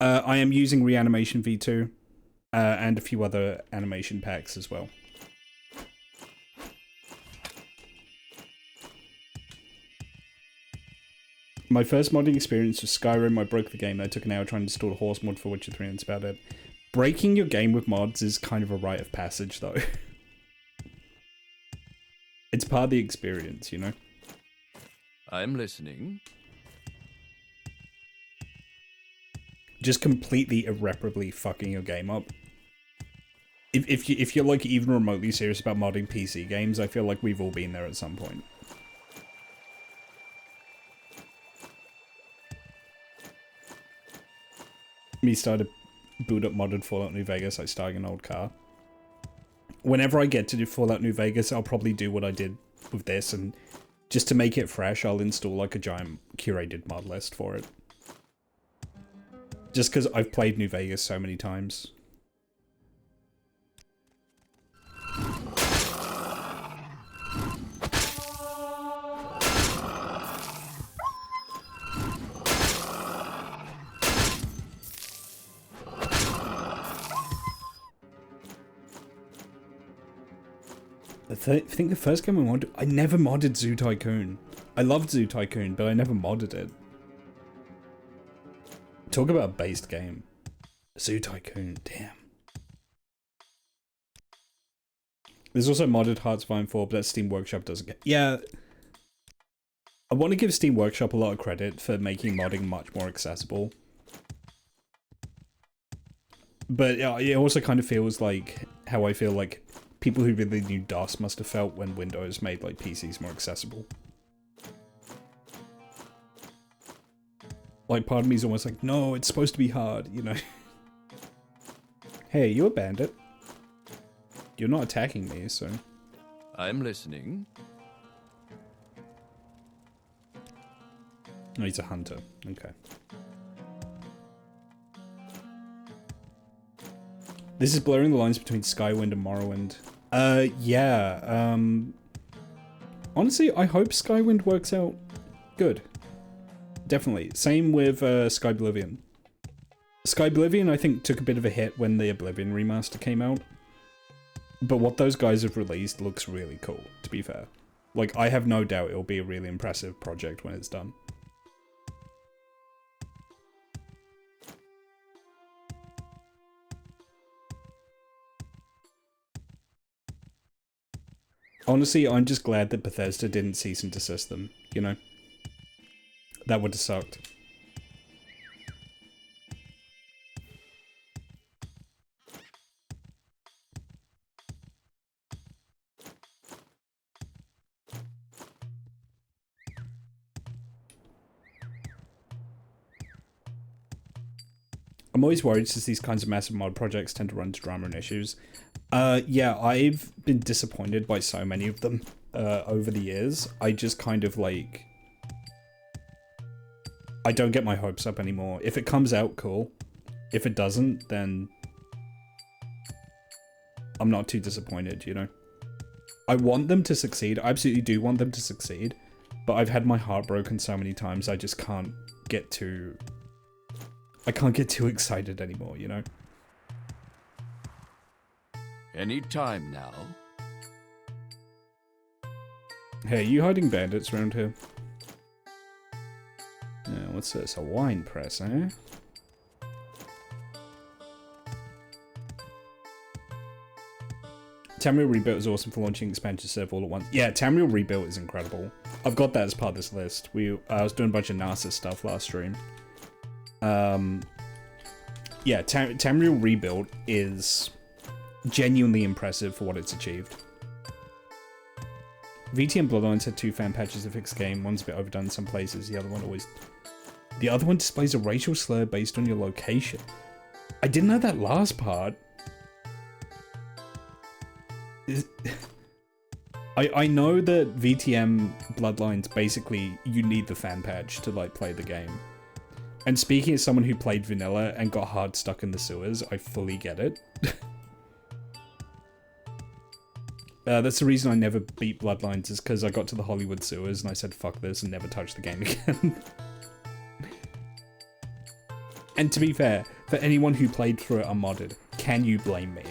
I am using Reanimation V2 and a few other animation packs as well. My first modding experience was Skyrim. I broke the game. I took an hour trying to install a horse mod for Witcher 3 and that's about it. Breaking your game with mods is kind of a rite of passage though. It's part of the experience, you know? I'm listening. Just completely irreparably fucking your game up. If you're like even remotely serious about modding PC games, I feel like we've all been there at some point. Me started boot up modded Fallout New Vegas, like starting an old car. Whenever I get to do Fallout New Vegas, I'll probably do what I did with this, and just to make it fresh, I'll install like a giant curated mod list for it. Just because I've played New Vegas so many times. I think the first game I never modded Zoo Tycoon. I loved Zoo Tycoon, but I never modded it. Talk about a based game. Zoo Tycoon, damn. There's also modded Hearts of Iron 4, but that Steam Workshop doesn't get... Yeah. I want to give Steam Workshop a lot of credit for making modding much more accessible. But it also kind of feels like how I feel like people who really knew DOS must have felt when Windows made like PCs more accessible. Like part of me is almost like, no, it's supposed to be hard, you know? Hey, you're a bandit. You're not attacking me, so... I'm listening. Oh, he's a hunter. Okay. This is blurring the lines between Skywind and Morrowind. Yeah. Honestly, I hope Skywind works out good. Definitely. Same with Skyblivion. Skyblivion, I think, took a bit of a hit when the Oblivion remaster came out. But what those guys have released looks really cool, to be fair. Like, I have no doubt it'll be a really impressive project when it's done. Honestly, I'm just glad that Bethesda didn't cease and desist them, you know? That would have sucked. I'm always worried since these kinds of massive mod projects tend to run into drama and issues. Yeah, I've been disappointed by so many of them over the years. I just kind of like... I don't get my hopes up anymore. If it comes out, cool. If it doesn't, then... I'm not too disappointed, you know? I want them to succeed. I absolutely do want them to succeed. But I've had my heart broken so many times, I just can't get too... I can't get too excited anymore, you know? Any time now. Hey, you hiding bandits around here? What's this? A wine press, eh? Tamriel Rebuilt is awesome for launching expansion serve all at once. Yeah, Tamriel Rebuilt is incredible. I've got that as part of this list. I was doing a bunch of NASA stuff last stream. Yeah, Tamriel Rebuilt is genuinely impressive for what it's achieved. VTM Bloodlines had 2 fan patches to fix the game. One's a bit overdone in some places, the other one displays a racial slur based on your location. I didn't know that last part. I know that VTM Bloodlines, basically, you need the fan patch to, like, play the game. And speaking as someone who played vanilla and got hard stuck in the sewers, I fully get it. That's the reason I never beat Bloodlines, is because I got to the Hollywood sewers and I said fuck this and never touched the game again. And to be fair, for anyone who played through it unmodded, can you blame me?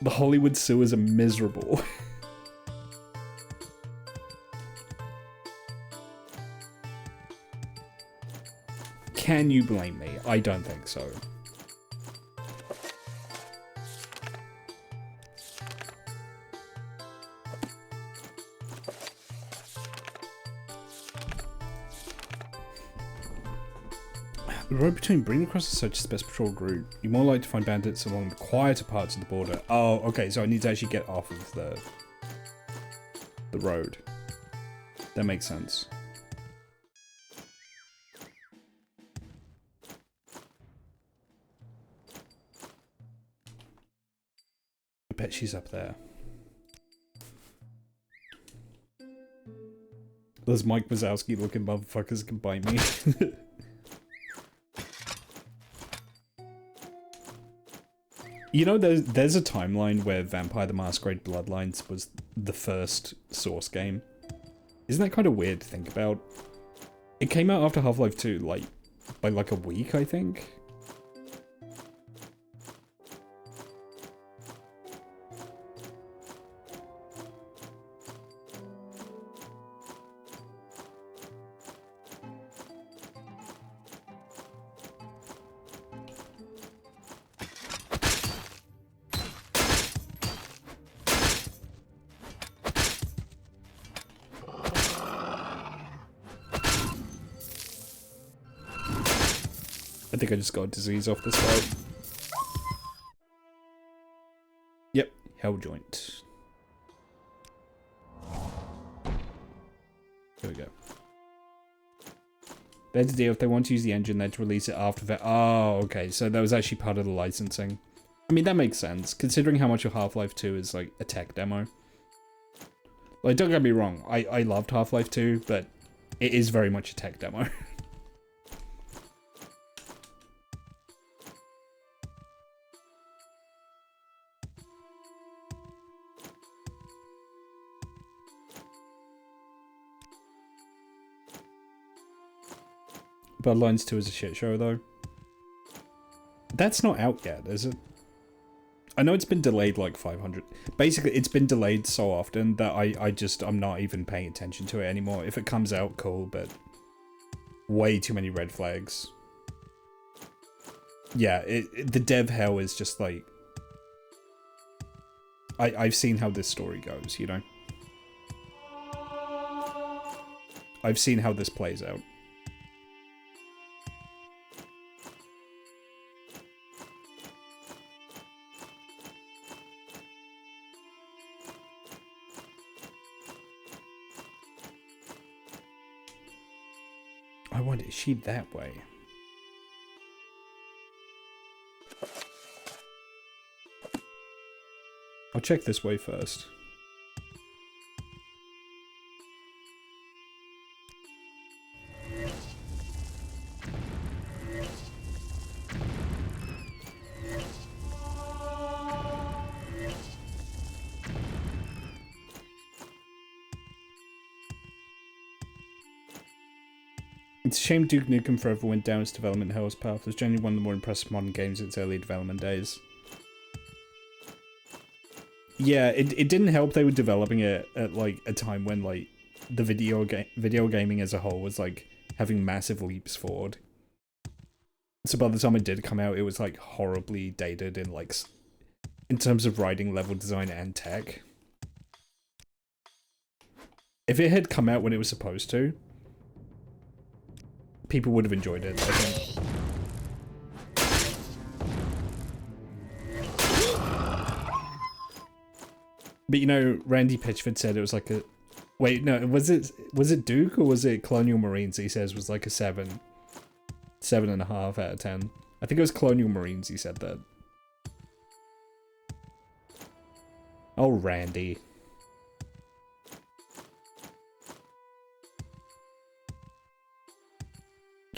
The Hollywood sewers are miserable. Can you blame me? I don't think so. The road between Bring Across the Search is the best patrol route. You're more likely to find bandits along the quieter parts of the border. Oh, okay, so I need to actually get off of the road. That makes sense. I bet she's up there. Those Mike Wazowski looking motherfuckers can bite me. You know, there's a timeline where Vampire the Masquerade Bloodlines was the first Source game. Isn't that kind of weird to think about? It came out after Half-Life 2, like, by like a week, I think? I think I just got a disease off this boat. Yep, hell joint. Here we go. They had to deal if they want to use the engine, they had to release it after that. Oh, okay, so that was actually part of the licensing. I mean, that makes sense, considering how much of Half-Life 2 is like a tech demo. Like, don't get me wrong, I loved Half-Life 2, but it is very much a tech demo. Bloodlines 2 is a shit show, though. That's not out yet, is it? I know it's been delayed like 500. Basically, it's been delayed so often that I'm not even paying attention to it anymore. If it comes out, cool, but way too many red flags. Yeah, the dev hell is just like... I've seen how this story goes, you know? I've seen how this plays out. I wonder, is she that way? I'll check this way first. It's a shame Duke Nukem Forever went down its development hell's path. It was generally one of the more impressive modern games in its early development days. Yeah, it didn't help they were developing it at like a time when like the video gaming as a whole was like having massive leaps forward. So by the time it did come out, it was like horribly dated in like in terms of writing, level design, and tech. If it had come out when it was supposed to, people would have enjoyed it, I think. But you know, Randy Pitchford said it was like a... Wait, no, was it Duke or was it Colonial Marines he says was like a 7.5 out of 10. I think it was Colonial Marines he said that. Oh, Randy.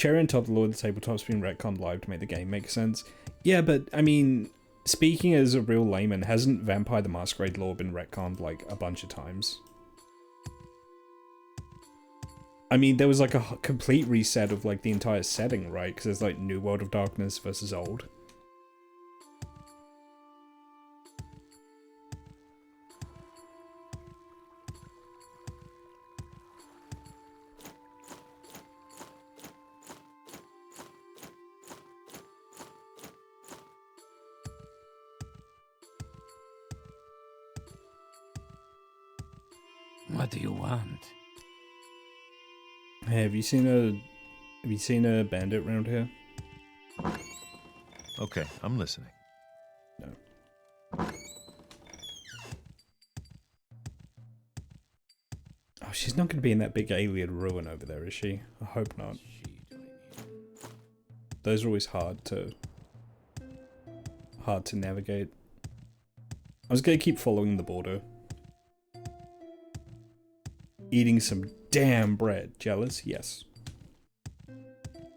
cherry on top, the Lord of the Tabletop's been retconned live to make the game make sense. Yeah, but, I mean, speaking as a real layman, hasn't Vampire the Masquerade lore been retconned, like, a bunch of times? I mean, there was, like, a complete reset of, like, the entire setting, right? Because there's, like, New World of Darkness versus Old. What do you want? Hey, have you seen a bandit around here? Okay, I'm listening. No. Oh, she's not going to be in that big alien ruin over there, is she? I hope not. Those are always hard to navigate. I was going to keep following the border. Eating some damn bread. Jealous? Yes.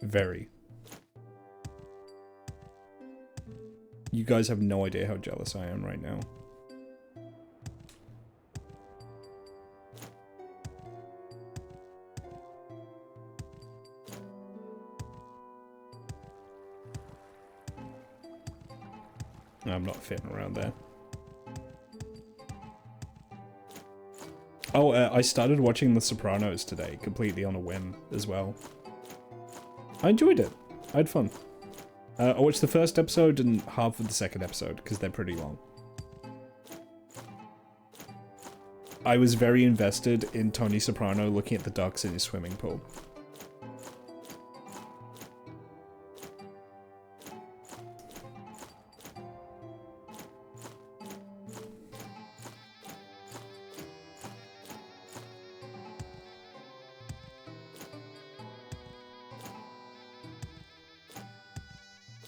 Very. You guys have no idea how jealous I am right now. I'm not fitting around there. Oh, I started watching The Sopranos today, completely on a whim as well. I enjoyed it. I had fun. I watched the first episode and half of the second episode, because they're pretty long. I was very invested in Tony Soprano looking at the ducks in his swimming pool.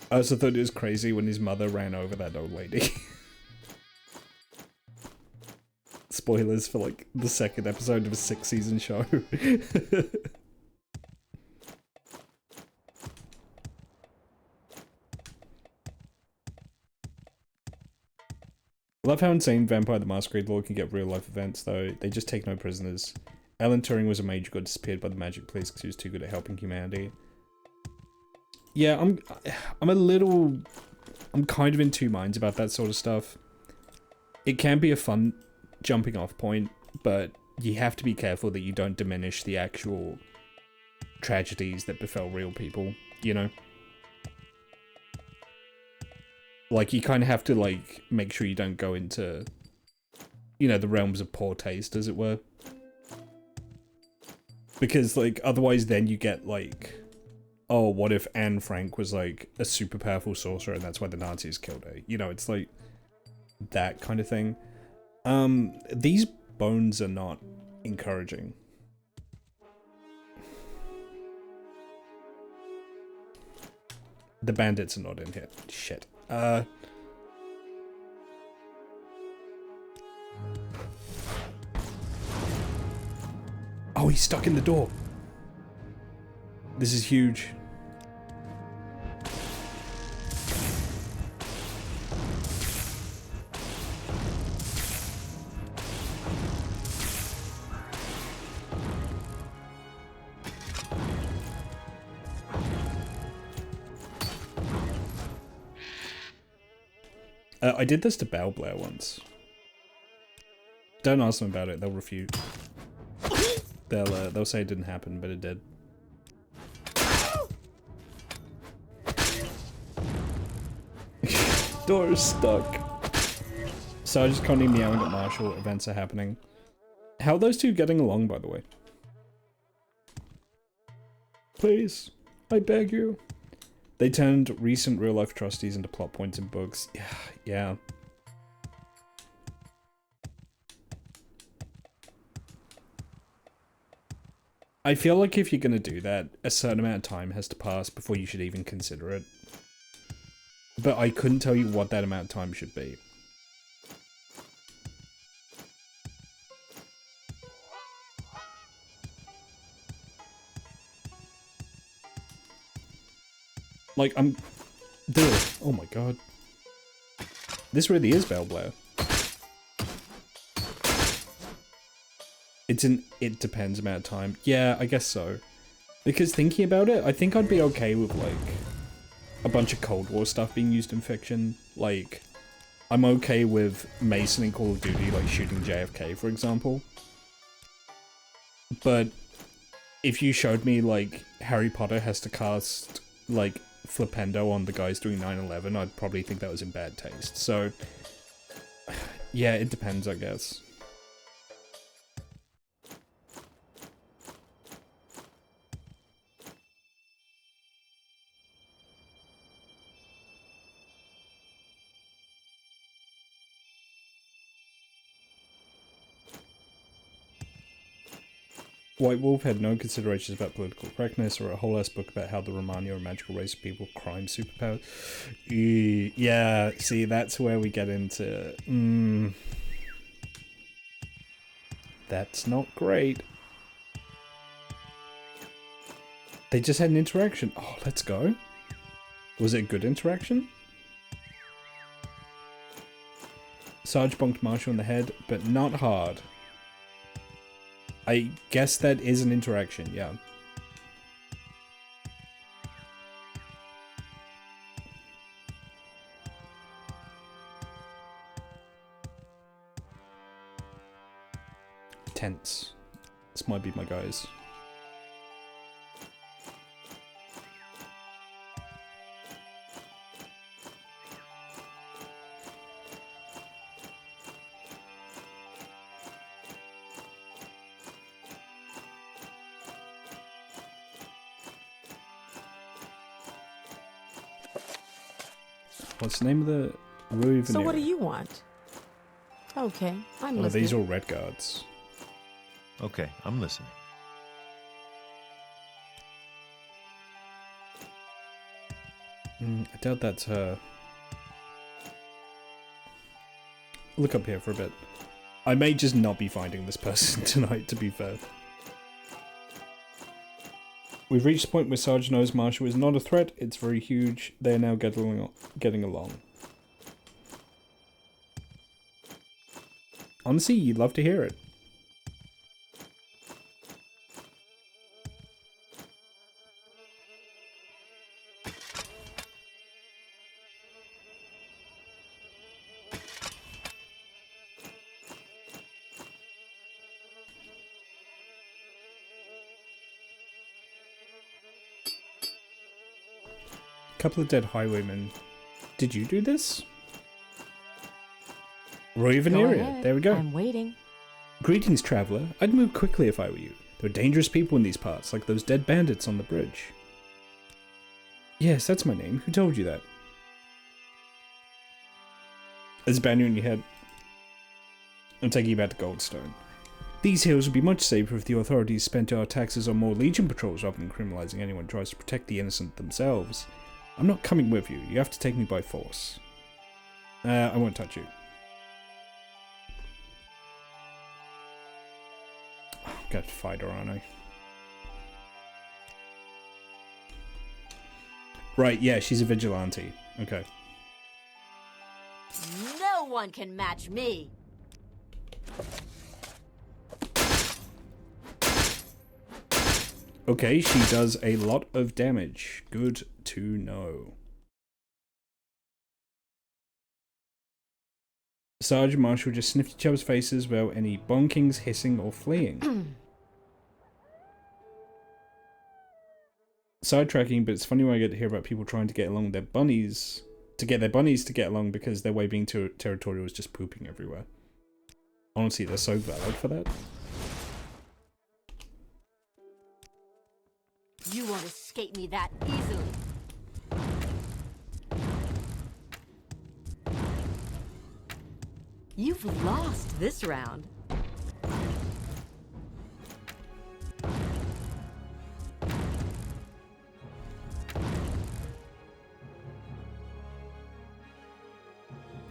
I also thought it was crazy when his mother ran over that old lady. Spoilers for, like, the second episode of a 6-season show. Love how insane Vampire the Masquerade lore can get real-life events, though. They just take no prisoners. Alan Turing was a mage who got disappeared by the magic police because he was too good at helping humanity. Yeah, I'm kind of in two minds about that sort of stuff. It can be a fun jumping off point, but you have to be careful that you don't diminish the actual tragedies that befell real people, you know? Like, you kind of have to, like, make sure you don't go into, you know, the realms of poor taste, as it were. Because, like, otherwise then you get, like, oh, what if Anne Frank was, like, a super powerful sorcerer and that's why the Nazis killed her? You know, it's like that kind of thing. These bones are not encouraging. The bandits are not in here. Shit. Oh, he's stuck in the door. This is huge. I did this to Bowblair once. Don't ask them about it, they'll refute. They'll say it didn't happen, but it did. Door is stuck. So I just can't even meowing at Marshall. Events are happening. How are those two getting along, by the way? Please, I beg you. They turned recent real-life atrocities into plot points in books. Yeah. I feel like if you're gonna do that, a certain amount of time has to pass before you should even consider it. But I couldn't tell you what that amount of time should be. Like, Duh. Oh my god. This really is Bellblair. It depends amount of time. Yeah, I guess so. Because thinking about it, I think I'd be okay with, like, a bunch of Cold War stuff being used in fiction. Like, I'm okay with Mason in Call of Duty, like, shooting JFK, for example. But if you showed me, like, Harry Potter has to cast, like, Flipendo on the guys doing 9/11, I'd probably think that was in bad taste. So, yeah, it depends, I guess. White Wolf had no considerations about political correctness or a whole ass book about how the Romani are a magical race of people with crime superpowers. Yeah, see, that's where we get into... That's not great. They just had an interaction. Oh, let's go. Was it a good interaction? Sarge bonked Marshall in the head, but not hard. I guess that is an interaction, yeah. Tense. This might be my guys. What's the name of the Rue So what do you want? Okay, I'm listening. listening. These are all red guards. Okay, I'm listening. I doubt that's her. Look up here for a bit. I may just not be finding this person tonight, to be fair. We've reached the point where Sarge knows Marshall is not a threat. It's very huge. They are now getting along. Honestly, you'd love to hear it. Couple of dead highwaymen. Did you do this? Roy Veneria. There we go. I'm waiting. Greetings, traveler. I'd move quickly if I were you. There are dangerous people in these parts, like those dead bandits on the bridge. Yes, that's my name. Who told you that? There's a banner in your head. I'm taking you back to Goldstone. These hills would be much safer if the authorities spent our taxes on more Legion patrols rather than criminalizing anyone who tries to protect the innocent themselves. I'm not coming with you. You have to take me by force. I won't touch you. Oh, got to fight her, aren't I? Right, yeah, she's a vigilante. Okay. No one can match me. Okay, she does a lot of damage. Good to know. Sarge and Marshall just sniffed each other's faces without any bonkings, hissing, or fleeing. Sidetracking, but it's funny when I get to hear about people trying to get along with their bunnies, to get their bunnies to get along because their way being territorial is just pooping everywhere. Honestly, they're so valid for that. You won't escape me that easily. You've lost this round.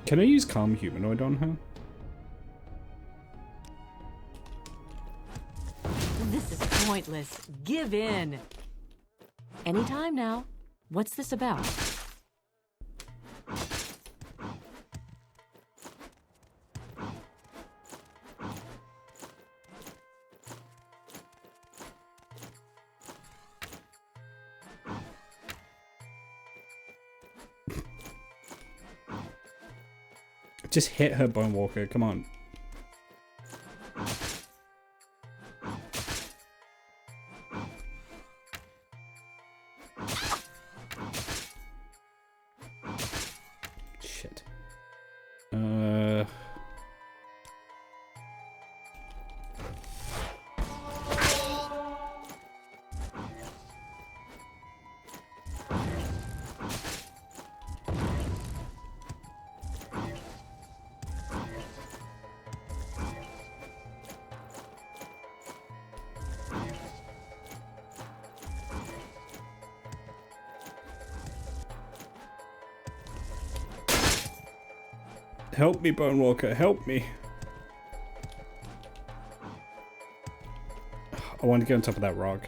Can I use Calm Humanoid on her? This is pointless. Give in. Anytime now. What's this about? Just hit her, Bone Walker. Come on. Shit. Help me, Bone Walker, help me. I want to get on top of that rock.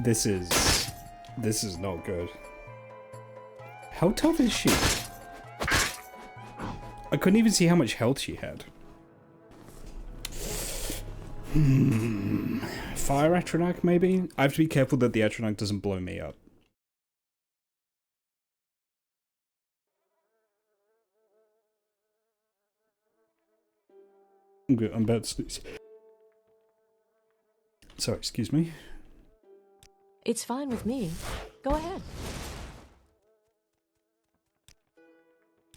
This is not good. How tough is she? I couldn't even see how much health she had. Fire Atronach, maybe? I have to be careful that the Atronach doesn't blow me up. I'm good. I'm about to sneeze. Sorry, excuse me. It's fine with me. Go ahead.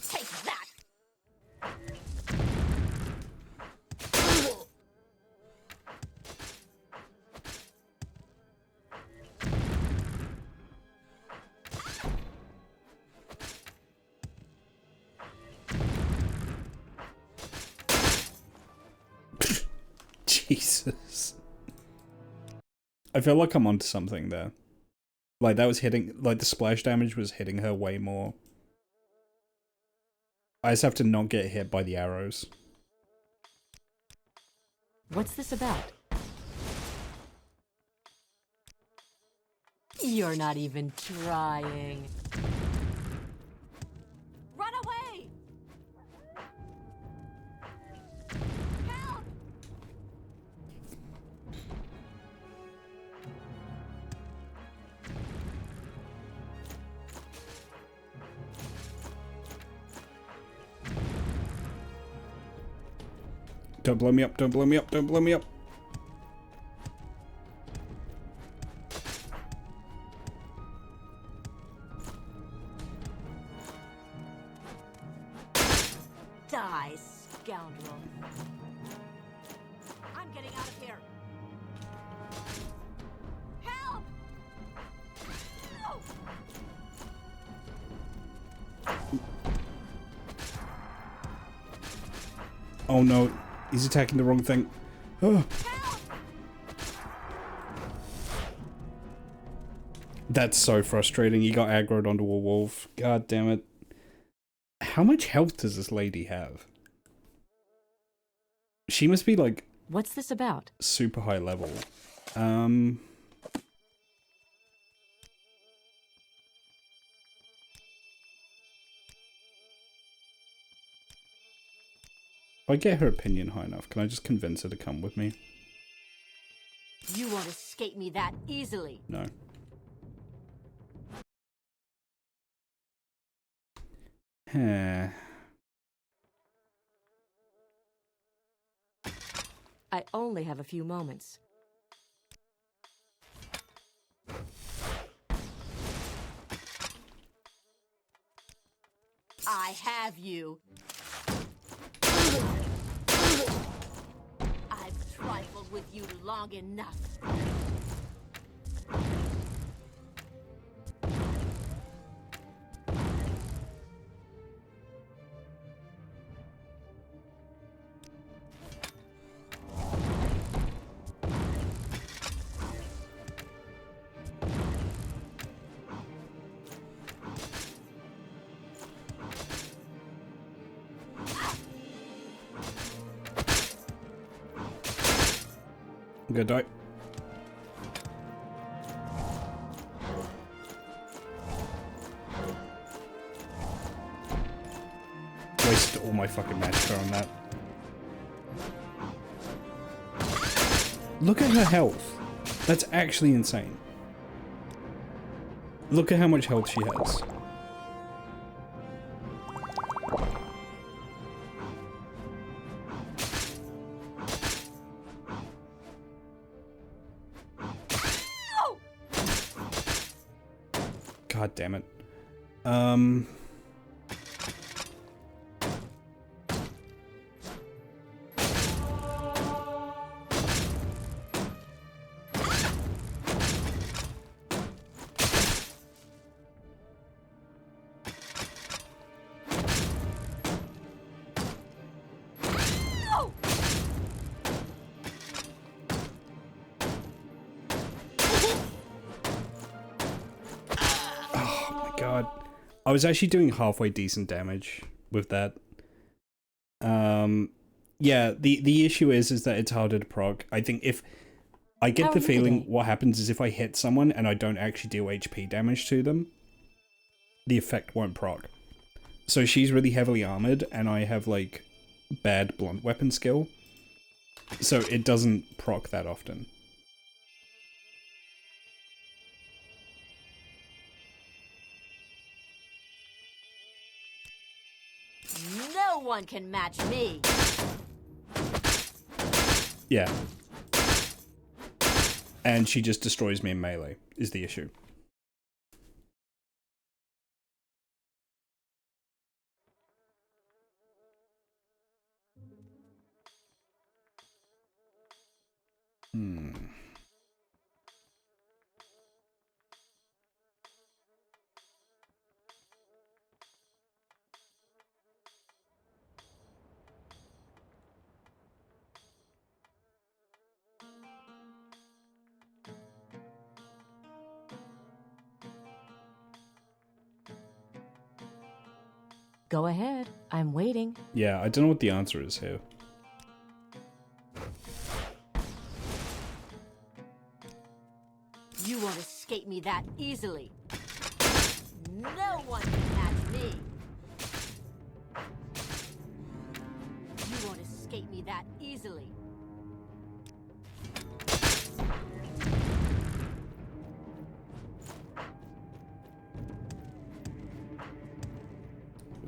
Take that! Jesus. I feel like I'm onto something there. Like, that was hitting... Like, the splash damage was hitting her way more. I just have to not get hit by the arrows. What's this about? You're not even trying. Run away! Help! Don't blow me up, don't blow me up, don't blow me up. Die, scoundrel. I'm getting out of here. Help! No! Oh no, he's attacking the wrong thing. Oh. That's so frustrating. He got aggroed onto a wolf. God damn it. How much health does this lady have? She must be like... What's this about? Super high level. If I get her opinion high enough, can I just convince her to come with me? You won't escape me that easily. No. I only have a few moments. I have you. I've trifled with you long enough. I'm gonna die. Wasted all my fucking magic on that. Look at her health. That's actually insane. Look at how much health she has. God damn it. I was actually doing halfway decent damage with that. Yeah, the issue is that it's harder to proc. I think if I get the feeling what happens is if I hit someone and I don't actually deal HP damage to them, the effect won't proc. So she's really heavily armored and I have like bad blunt weapon skill. So it doesn't proc that often. No one can match me. Yeah. And she just destroys me in melee, is the issue. Go ahead. I'm waiting. Yeah, I don't know what the answer is here. You won't escape me that easily. No one can match me. You won't escape me that easily.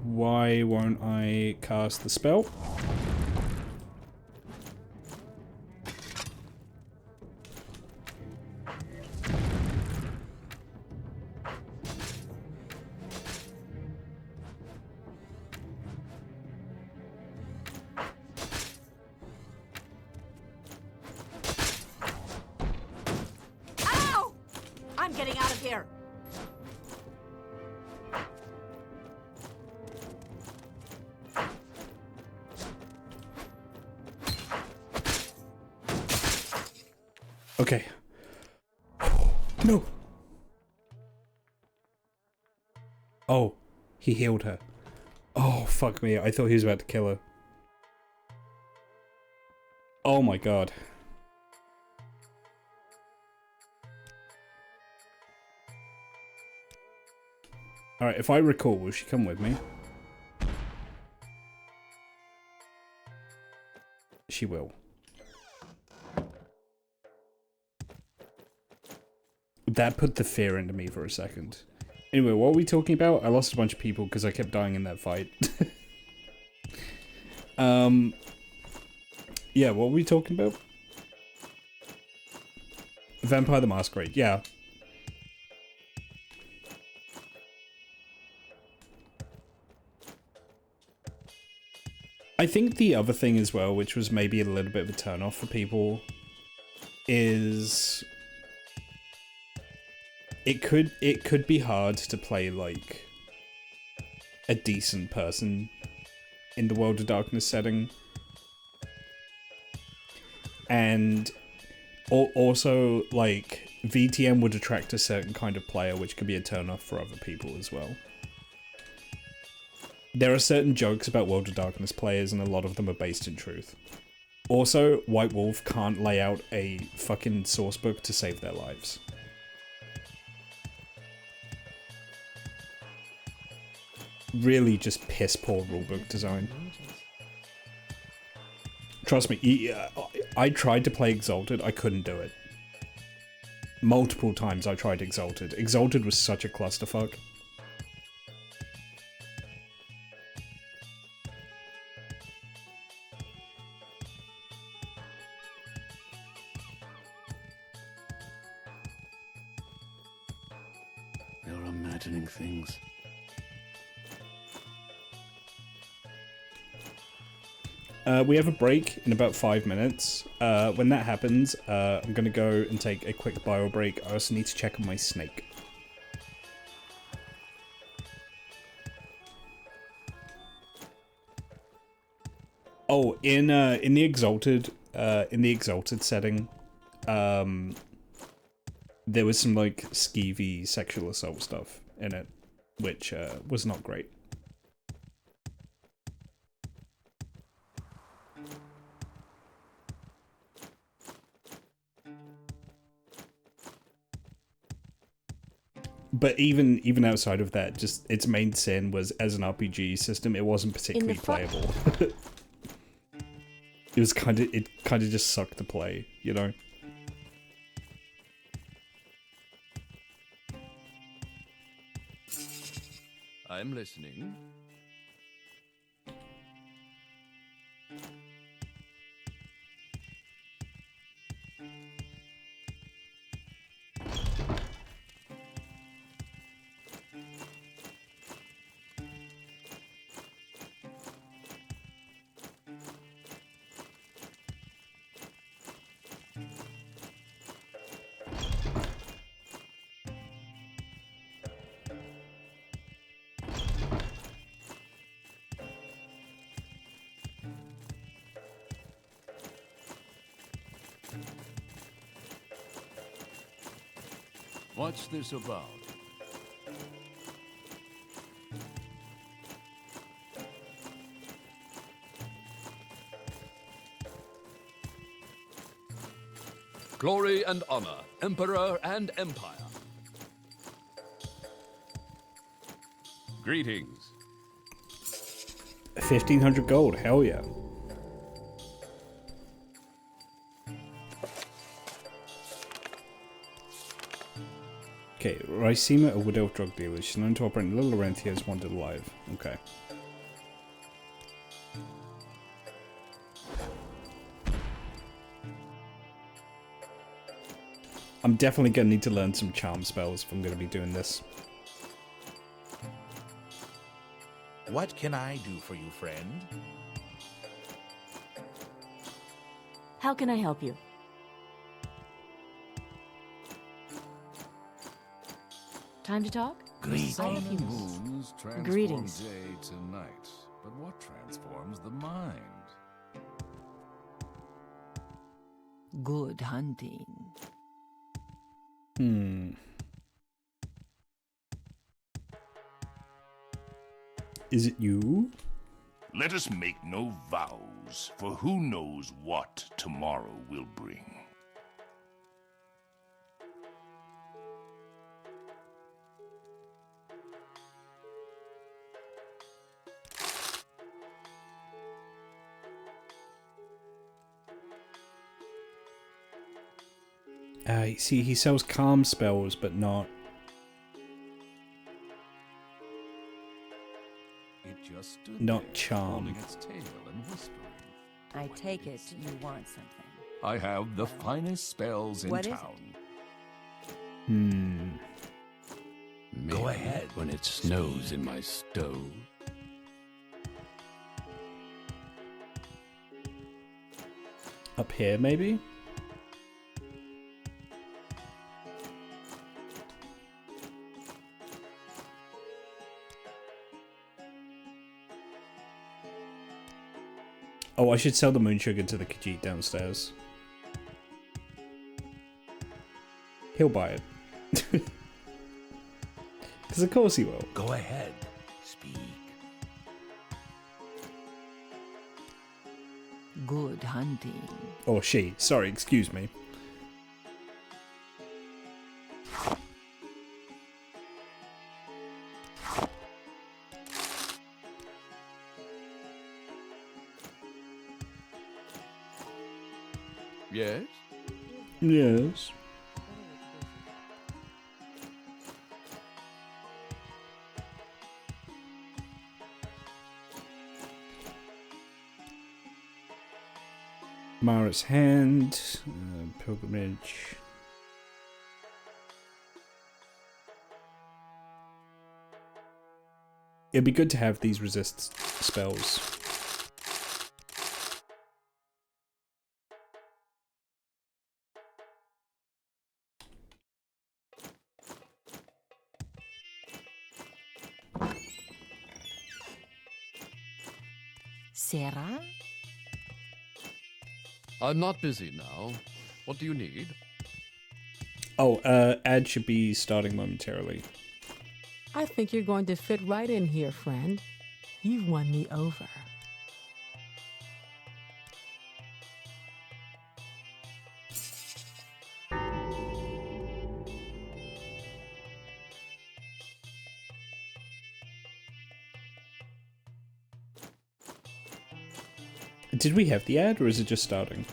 Why won't I cast the spell? Ow! I'm getting out of here. Okay. No. Oh, he healed her. Oh, fuck me. I thought he was about to kill her. Oh my god. Alright, if I recall, will she come with me? She will. That put the fear into me for a second. Anyway, what are we talking about? I lost a bunch of people because I kept dying in that fight. Yeah, what were we talking about? Vampire the Masquerade, yeah. I think the other thing as well, which was maybe a little bit of a turn-off for people, is it could be hard to play like a decent person in the World of Darkness setting. And also, like, VTM would attract a certain kind of player, which could be a turn-off for other people as well. There are certain jokes about World of Darkness players, and a lot of them are based in truth. Also, White Wolf can't lay out a fucking sourcebook to save their lives. Really just piss poor rulebook design. Trust me, I tried to play Exalted, I couldn't do it. Multiple times I tried Exalted. Exalted was such a clusterfuck. You're imagining things. We have a break in about 5 minutes. When that happens, I'm gonna go and take a quick bio break. I also need to check on my snake. Oh, in the Exalted setting, there was some like skeevy sexual assault stuff in it, which was not great. But even outside of that, just its main sin was as an RPG system, it wasn't particularly playable. It kind of just sucked to play, you know. I'm listening. What's this about? Glory and honor, Emperor and Empire. Greetings. 1,500 gold, hell yeah. Okay, Ricema, a widow drug dealer. She's known to operate in Little Laurentius as wanted alive. Okay. I'm definitely gonna need to learn some charm spells if I'm gonna be doing this. What can I do for you, friend? How can I help you? Time to talk? Greetings. I have you. Moons transform Greetings. day to night, but what transforms the mind? Good hunting. Is it you? Let us make no vows, for who knows what tomorrow will bring. See, he sells calm spells, but not... It just stood Not there, charm. holding its tail and whispering. I take it you want something. I have the finest spells in What is town. Go ahead. When it snows in my stove. Up here, maybe? Oh, I should sell the moon sugar to the Khajiit downstairs. He'll buy it. Because of course he will. Go ahead. Speak. Good hunting. Or she. Sorry, excuse me. Yes? Yes. Mara's hand, pilgrimage. It'd be good to have these resist spells. Sarah? I'm not busy now. What do you need? Oh, ad should be starting momentarily. I think you're going to fit right in here, friend. You've won me over. Did we have the ad, or is it just starting?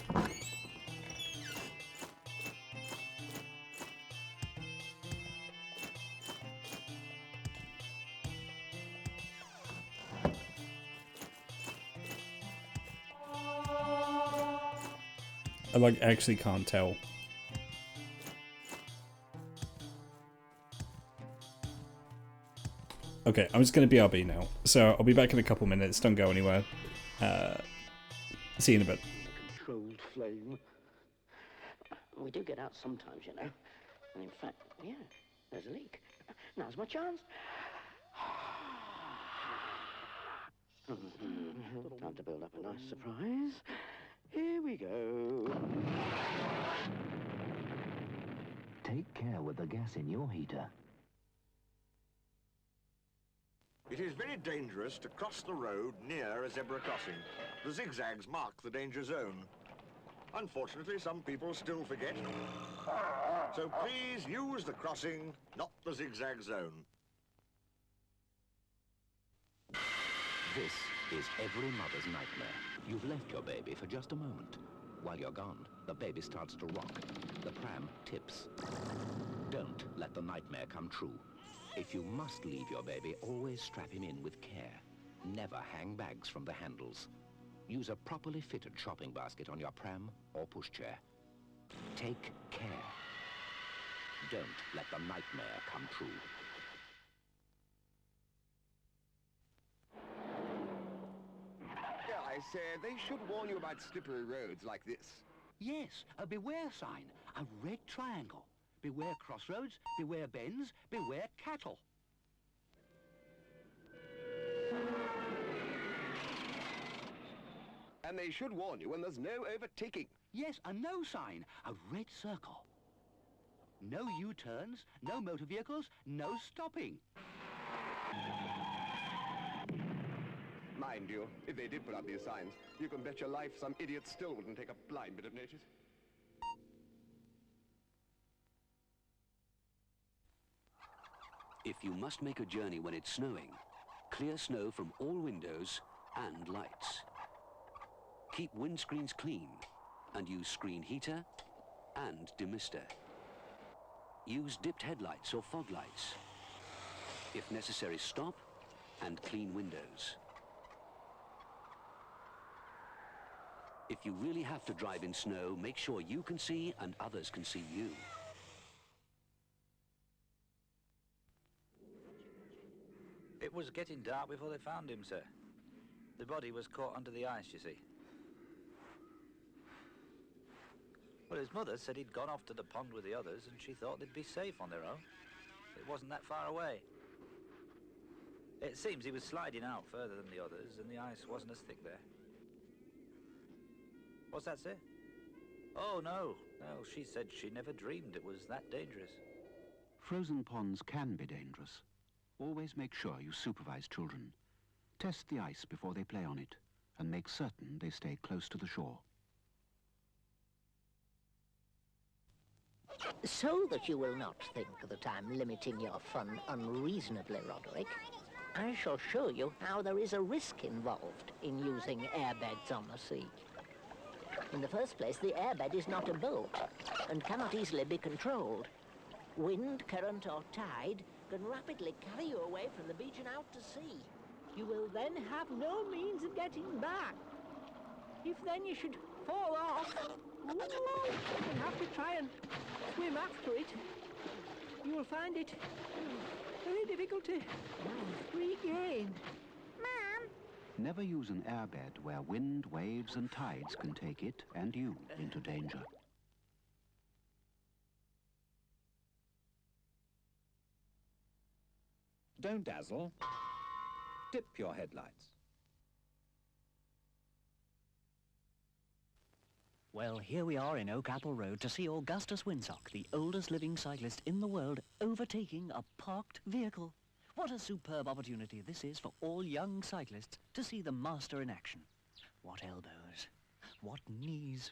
I actually can't tell. Okay, I'm just gonna BRB now. So I'll be back in a couple minutes. Don't go anywhere. See you in a bit. Controlled flame. We do get out sometimes, you know. And in fact, yeah, there's a leak. Now's my chance. Time to build up a nice surprise. Here we go. Take care with the gas in your heater. It is very dangerous to cross the road near a zebra crossing. The zigzags mark the danger zone. Unfortunately, some people still forget. So please use the crossing, not the zigzag zone. This is every mother's nightmare. You've left your baby for just a moment. While you're gone, the baby starts to rock. The pram tips. Don't let the nightmare come true. If you must leave your baby, always strap him in with care. Never hang bags from the handles. Use a properly fitted shopping basket on your pram or pushchair. Take care. Don't let the nightmare come true. Yeah, I say, they should warn you about slippery roads like this. Yes, a beware sign, a red triangle. Beware crossroads, beware bends, beware cattle. And they should warn you when there's no overtaking. Yes, a no sign, a red circle. No U-turns, no motor vehicles, no stopping. Mind you, if they did put up these signs, you can bet your life some idiot still wouldn't take a blind bit of notice. If you must make a journey when it's snowing, clear snow from all windows and lights. Keep windscreens clean and use screen heater and demister. Use dipped headlights or fog lights. If necessary, stop and clean windows. If you really have to drive in snow, make sure you can see and others can see you. It was getting dark before they found him, sir. The body was caught under the ice, you see. Well, his mother said he'd gone off to the pond with the others and she thought they'd be safe on their own. It wasn't that far away. It seems he was sliding out further than the others and the ice wasn't as thick there. What's that, sir? Oh, no. No, she said she never dreamed it was that dangerous. Frozen ponds can be dangerous. Always make sure you supervise children. Test the ice before they play on it. and make certain they stay close to the shore. So that you will not think that I'm limiting your fun unreasonably, Roderick, I shall show you how there is a risk involved in using airbeds on the sea. In the first place, the airbed is not a boat and cannot easily be controlled. Wind, current or tide can rapidly carry you away from the beach and out to sea. You will then have no means of getting back. If then you should fall off, and have to try and swim after it, you will find it very difficult to regain. Mom! Never use an airbed where wind, waves and tides can take it and you into danger. Don't dazzle. Dip your headlights. Well, here we are in Oak Apple Road to see Augustus Windsock, the oldest living cyclist in the world, overtaking a parked vehicle. What a superb opportunity this is for all young cyclists to see the master in action. What elbows, what knees.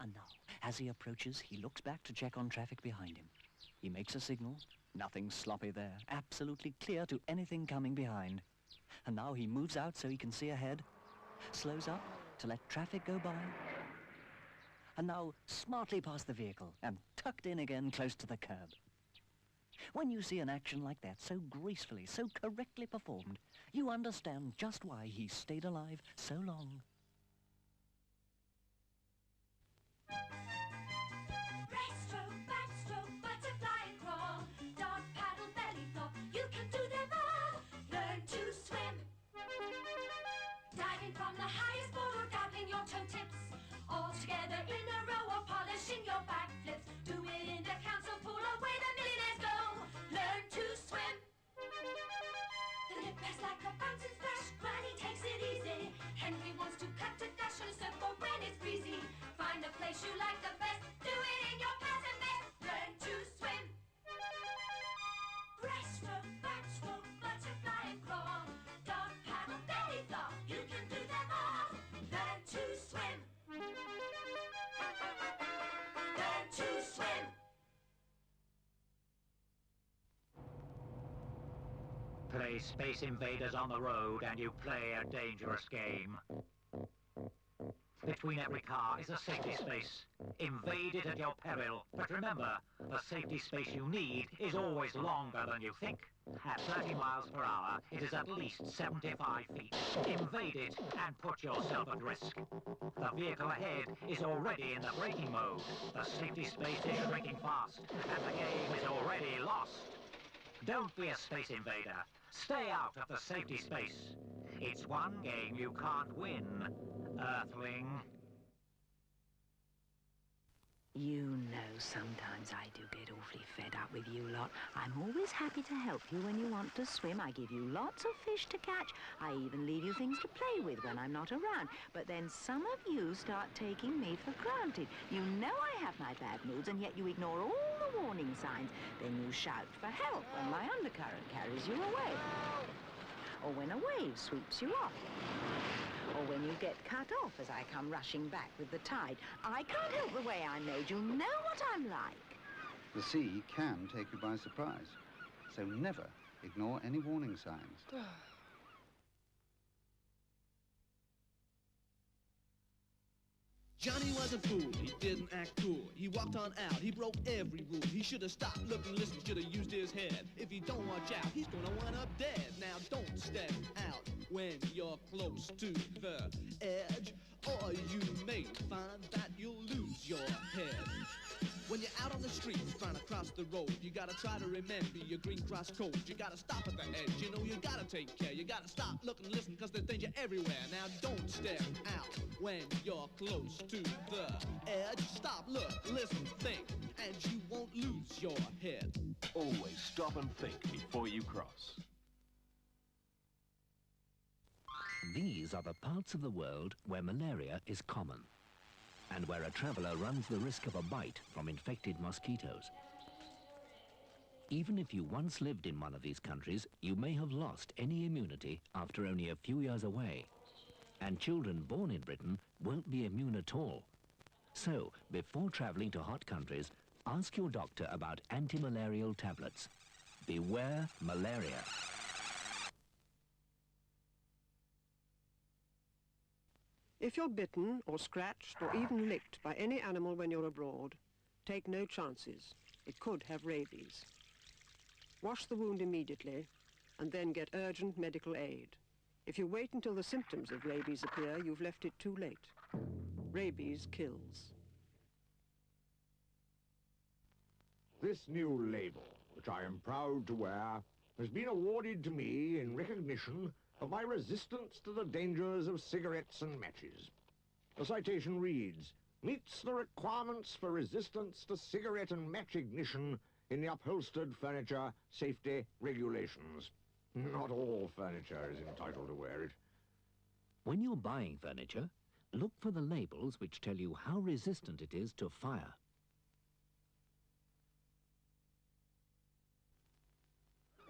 And now, as he approaches, he looks back to check on traffic behind him. He makes a signal. Nothing sloppy there. Absolutely clear to anything coming behind. And now he moves out so he can see ahead, slows up to let traffic go by, and now smartly past the vehicle and tucked in again close to the curb. When you see an action like that, so gracefully, so correctly performed, you understand just why he stayed alive so long. Breaststroke, backstroke, butterfly and crawl, dog paddle, belly flop, you can do them all. Learn to swim. Diving from the highest board or dabbling your toe tips, all together in a row or polishing your back flips. Do it in a council pool or where the millionaires go. Learn to swim. The lip has like a bouncing splash. Granny takes it easy. Henry wants to cut a dash on a surfboard when it's breezy. Find a place you like the best. Do it in your pattern vest. Learn to swim. Breaststroke, backstroke, butterfly and crawl, dog paddle, belly flop, you can do them all. Learn to swim. Learn to swim. Play Space Invaders on the road and you play a dangerous game. Between every car is a safety space. Invade it at your peril. But remember, the safety space you need is always longer than you think. At 30 miles per hour, it is at least 75 feet. Invade it and put yourself at risk. The vehicle ahead is already in the braking mode. The safety space is shrinking fast, and the game is already lost. Don't be a space invader. Stay out of the safety space. It's one game you can't win, Earthling. You know, sometimes I do get awfully fed up with you lot. I'm always happy to help you when you want to swim. I give you lots of fish to catch. I even leave you things to play with when I'm not around. But then some of you start taking me for granted. You know I have my bad moods, and yet you ignore all the warning signs. Then you shout for help when my undercurrent carries you away. Or when a wave sweeps you off. Or when you get cut off as I come rushing back with the tide. I can't help the way I'm made. You know what I'm like. The sea can take you by surprise, so never ignore any warning signs. Johnny was a fool, he didn't act cool. He walked on out, he broke every rule. He should have stopped, looked and listened, should have used his head. If he don't watch out, he's gonna wind up dead. Now don't step out when you're close to the edge, or you may find that you'll lose your head. When you're out on the streets trying to cross the road, you gotta try to remember your green cross code. You gotta stop at the edge, you know you gotta take care. You gotta stop, look and listen, cause there's danger everywhere. Now don't step out when you're close to the edge. Stop, look, listen, think, and you won't lose your head. Always stop and think before you cross. These are the parts of the world where malaria is common, and where a traveller runs the risk of a bite from infected mosquitoes. Even if you once lived in one of these countries, you may have lost any immunity after only a few years away. And children born in Britain won't be immune at all. So, before travelling to hot countries, ask your doctor about anti-malarial tablets. Beware malaria. If you're bitten or scratched or even licked by any animal when you're abroad, take no chances. It could have rabies. Wash the wound immediately and then get urgent medical aid. If you wait until the symptoms of rabies appear, you've left it too late. Rabies kills. This new label, which I am proud to wear, has been awarded to me in recognition of my resistance to the dangers of cigarettes and matches. The citation reads, meets the requirements for resistance to cigarette and match ignition in the upholstered furniture safety regulations. Not all furniture is entitled to wear it. When you're buying furniture, look for the labels which tell you how resistant it is to fire.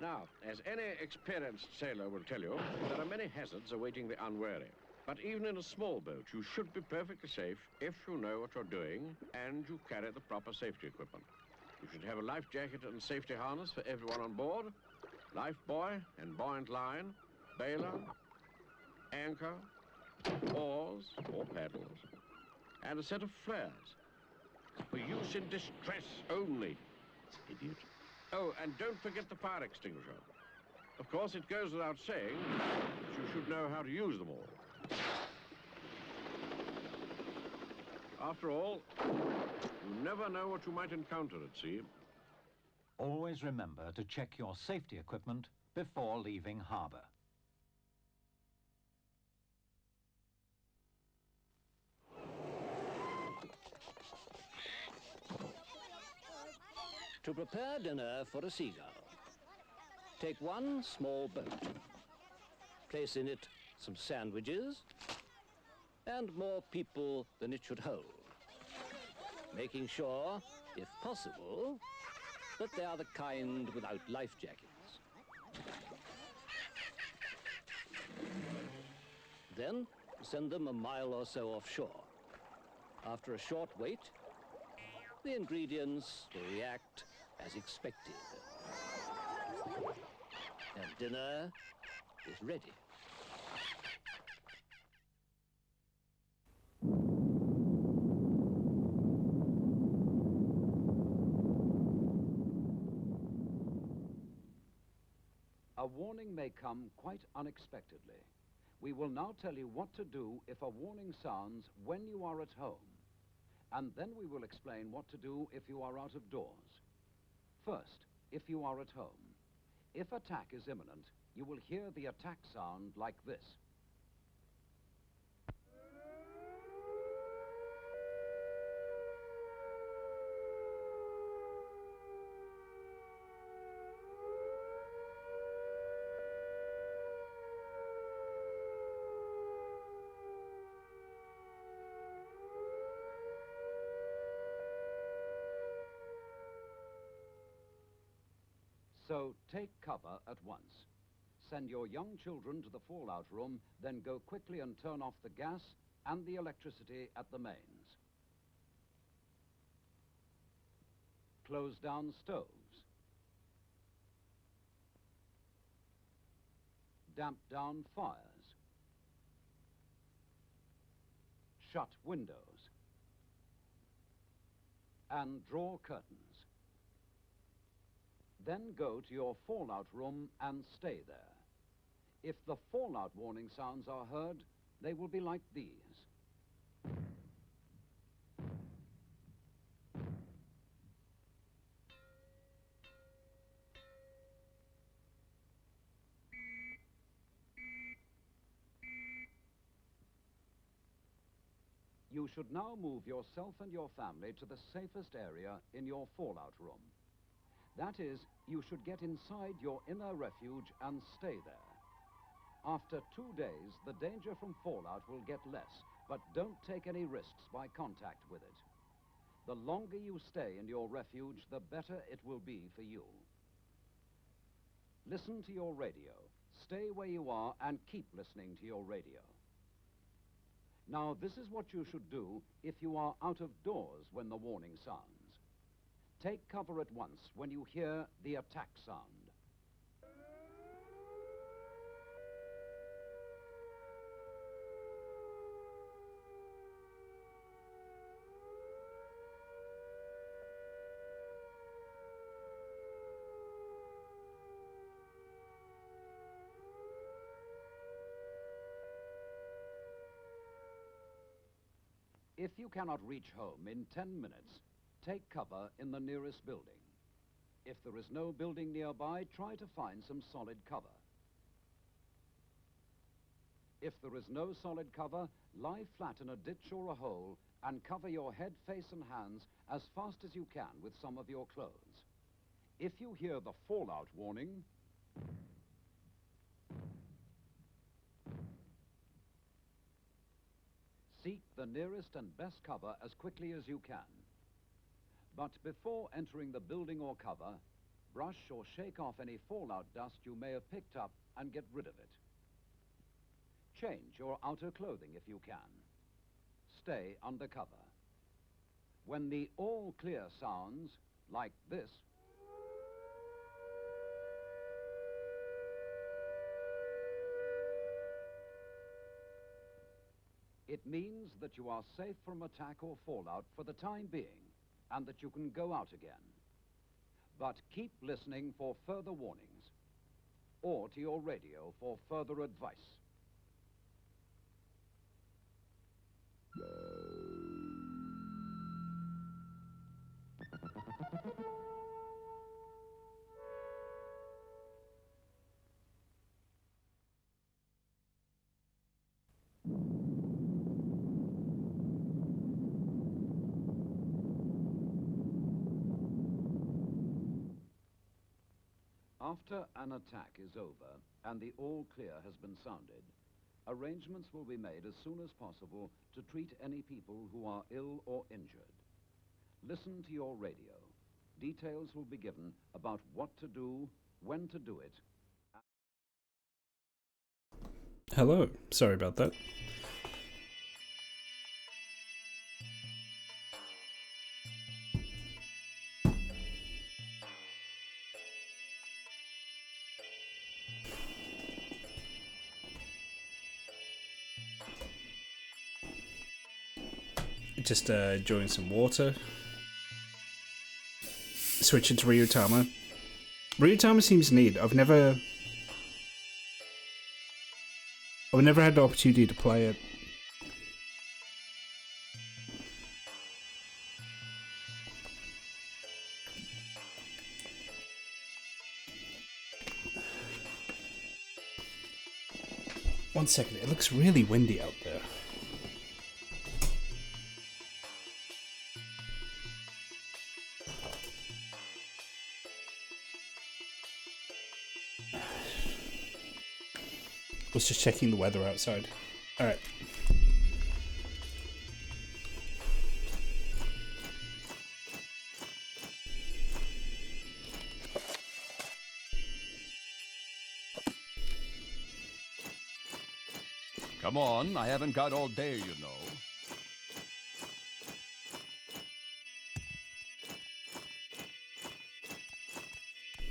Now, as any experienced sailor will tell you, there are many hazards awaiting the unwary. But even in a small boat, you should be perfectly safe if you know what you're doing and you carry the proper safety equipment. You should have a life jacket and safety harness for everyone on board, life buoy and buoyant line, bailer, anchor, oars or paddles, and a set of flares for use in distress only. Idiot. Oh, and don't forget the fire extinguisher. Of course, it goes without saying that you should know how to use them all. After all, you never know what you might encounter at sea. Always remember to check your safety equipment before leaving harbour. To prepare dinner for a seagull, take one small boat. Place in it some sandwiches and more people than it should hold, making sure, if possible, that they are the kind without life jackets. Then send them a mile or so offshore. After a short wait, the ingredients will react as expected. And dinner is ready. A warning may come quite unexpectedly. We will now tell you what to do if a warning sounds when you are at home. And then we will explain what to do if you are out of doors. First, if you are at home. If attack is imminent, you will hear the attack sound like this. So take cover at once. Send your young children to the fallout room, then go quickly and turn off the gas and the electricity at the mains. Close down stoves. Damp down fires. Shut windows. And draw curtains. Then go to your fallout room and stay there. If the fallout warning sounds are heard, they will be like these. You should now move yourself and your family to the safest area in your fallout room. That is, you should get inside your inner refuge and stay there. After 2 days, the danger from fallout will get less, but don't take any risks by contact with it. The longer you stay in your refuge, the better it will be for you. Listen to your radio. Stay where you are and keep listening to your radio. Now, this is what you should do if you are out of doors when the warning sounds. Take cover at once when you hear the attack sound. If you cannot reach home in 10 minutes, take cover in the nearest building. If there is no building nearby, try to find some solid cover. If there is no solid cover, lie flat in a ditch or a hole and cover your head, face and hands as fast as you can with some of your clothes. If you hear the fallout warning, seek the nearest and best cover as quickly as you can. But before entering the building or cover, brush or shake off any fallout dust you may have picked up and get rid of it. Change your outer clothing if you can. Stay under cover. When the all clear sounds, like this, it means that you are safe from attack or fallout for the time being, and that you can go out again. But keep listening for further warnings, or to your radio for further advice. After an attack is over and the all clear has been sounded, arrangements will be made as soon as possible to treat any people who are ill or injured. Listen to your radio. Details will be given about what to do, when to do it. Hello, sorry about that. Just enjoying some water. Switching to Ryutama. Ryutama seems neat. I've never had the opportunity to play it. One second, it looks really windy out there. Was just checking the weather outside. Alright. Come on, I haven't got all day, you know.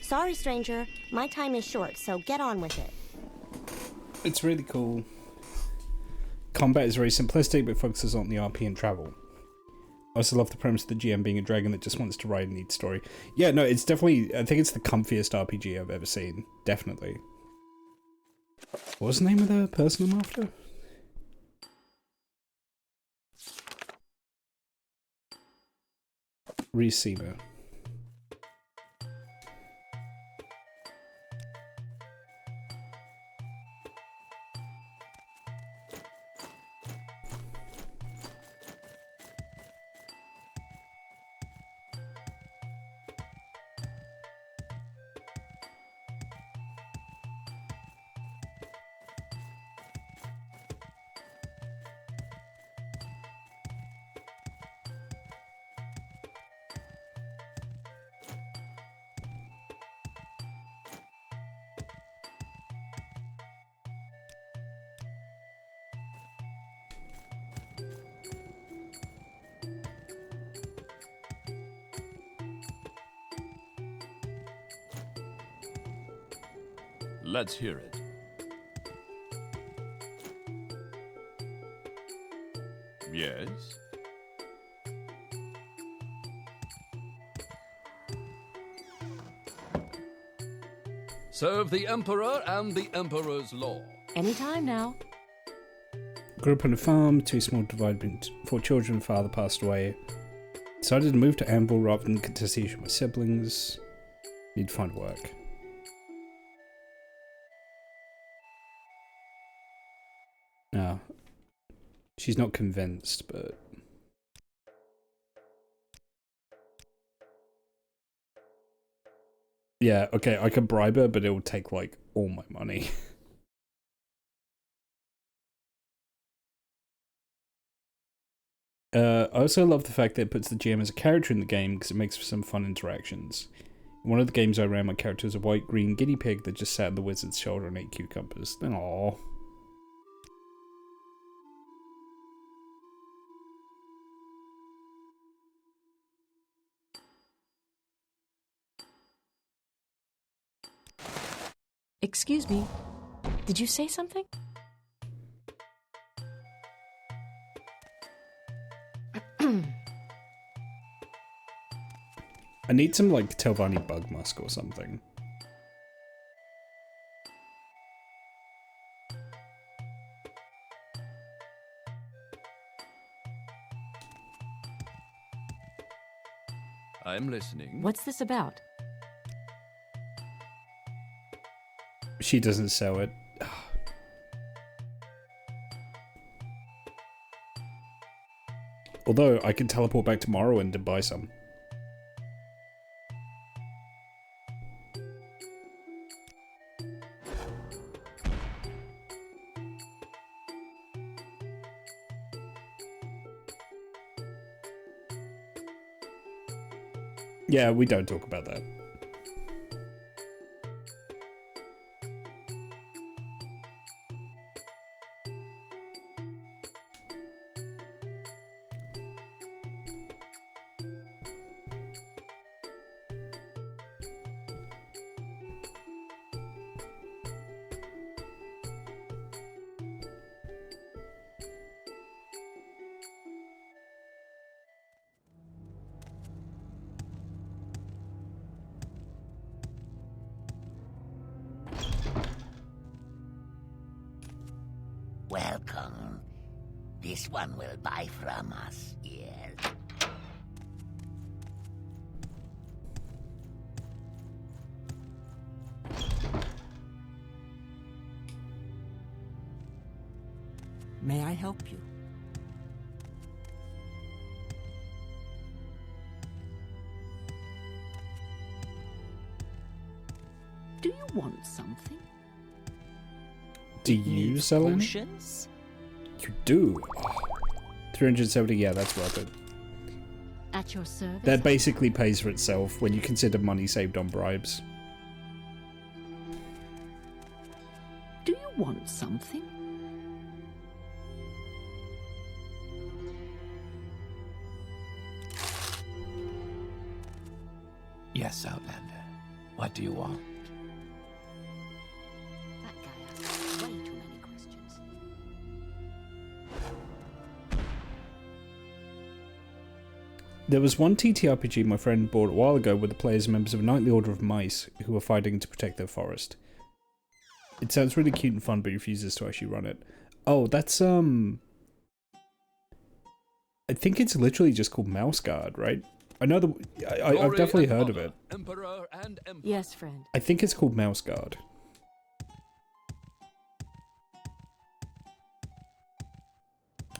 Sorry, stranger. My time is short, so get on with it. It's really cool. Combat is very simplistic, but focuses on the RP and travel. I also love the premise of the GM being a dragon that just wants to write a neat story. Yeah, no, it's definitely, I think it's the comfiest RPG I've ever seen. Definitely. What was the name of the person I'm after? Receiver. Let's hear it. Yes? Serve the Emperor and the Emperor's law. Anytime now. Grew up on a farm, too small to divide between 4 children, father passed away. Decided to move to Anvil rather than to see my siblings. Need to find work. No. She's not convinced, but... Yeah, okay, I could bribe her, but it would take, like, all my money. I also love the fact that it puts the GM as a character in the game because it makes for some fun interactions. In one of the games I ran, my character was a white-green guinea pig that just sat on the wizard's shoulder and ate cucumbers. Aww. Excuse me. Did you say something? I need some, like, Telvanni bug musk or something. I'm listening. What's this about? She doesn't sell it. Although, I can teleport back to Morrowind and buy some. Yeah, we don't talk about that. Welcome. This one will buy from us, yes. May I help you? Do you want something? Do you sell any? Potions? You do? Oh. 370, yeah, that's worth it. At your service? That basically pays for itself when you consider money saved on bribes. Do you want something? Yes, Outlander. What do you want? That guy asks way too many questions. There was one TTRPG my friend bought a while ago where the players are members of a knightly order of mice who are fighting to protect their forest. It sounds really cute and fun, but refuses to actually run it. Oh, that's, I think it's literally just called Mouse Guard, right? I know I've definitely heard of it. Emperor and Empire. Yes, friend. I think it's called Mouse Guard.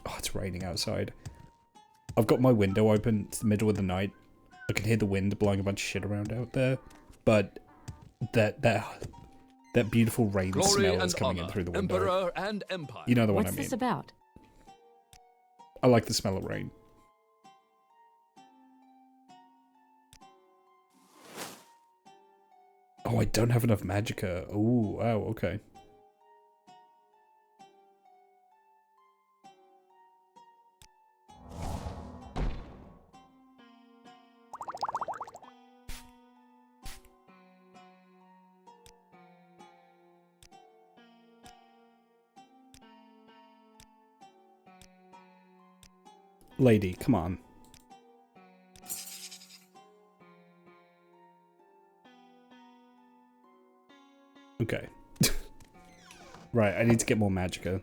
Oh, it's raining outside. I've got my window open. It's the middle of the night. I can hear the wind blowing a bunch of shit around out there. But that beautiful rain smell is coming in through the window. Emperor and Empire. You know the one What's I mean. this about? I like the smell of rain. Oh, I don't have enough magicka. Oh, wow, okay. Lady, come on. Okay. Right, I need to get more magicka.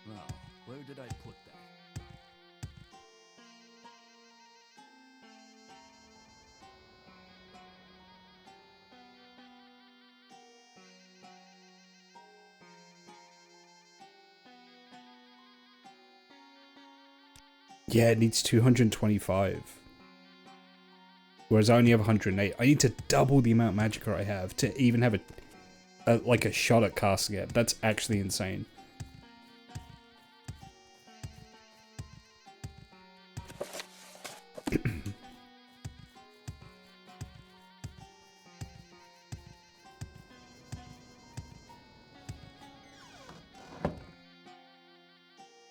Now, where did I put that? Yeah, it needs 225. Whereas I only have 108. I need to double the amount of magicka I have to even have like a shot at casting it. That's actually insane.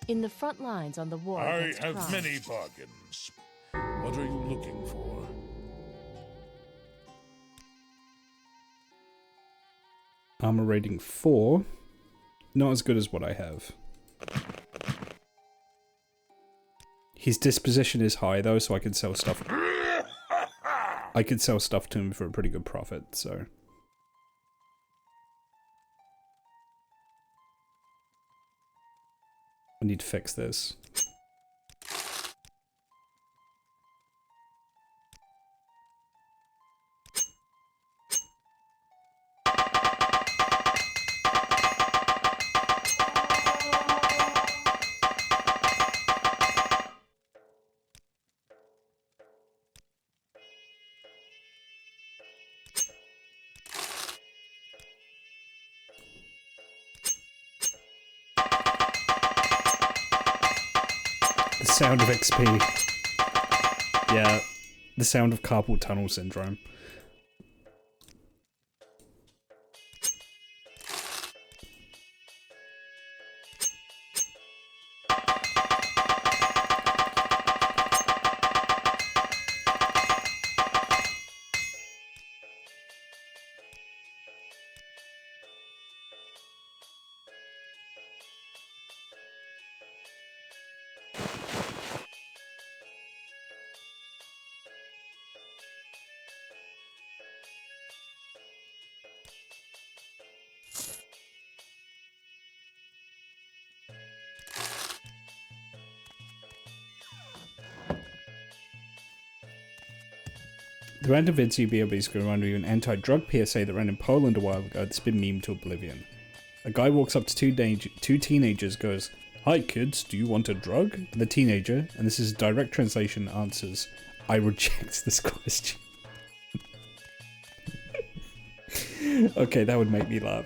In the front lines on the war I against have crime. many bargains. What are you looking for? Armor rating 4. Not as good as what I have. His disposition is high though, so I can sell stuff. I could sell stuff to him for a pretty good profit, so. I need to fix this. The sound of XP. Yeah, the sound of carpal tunnel syndrome. The random vids UBOB is going to remind me of an anti-drug PSA that ran in Poland a while ago that's been memed to oblivion. A guy walks up to two teenagers, goes, "Hi kids, do you want a drug?" And the teenager, and this is a direct translation, answers, "I reject this question." Okay, that would make me laugh.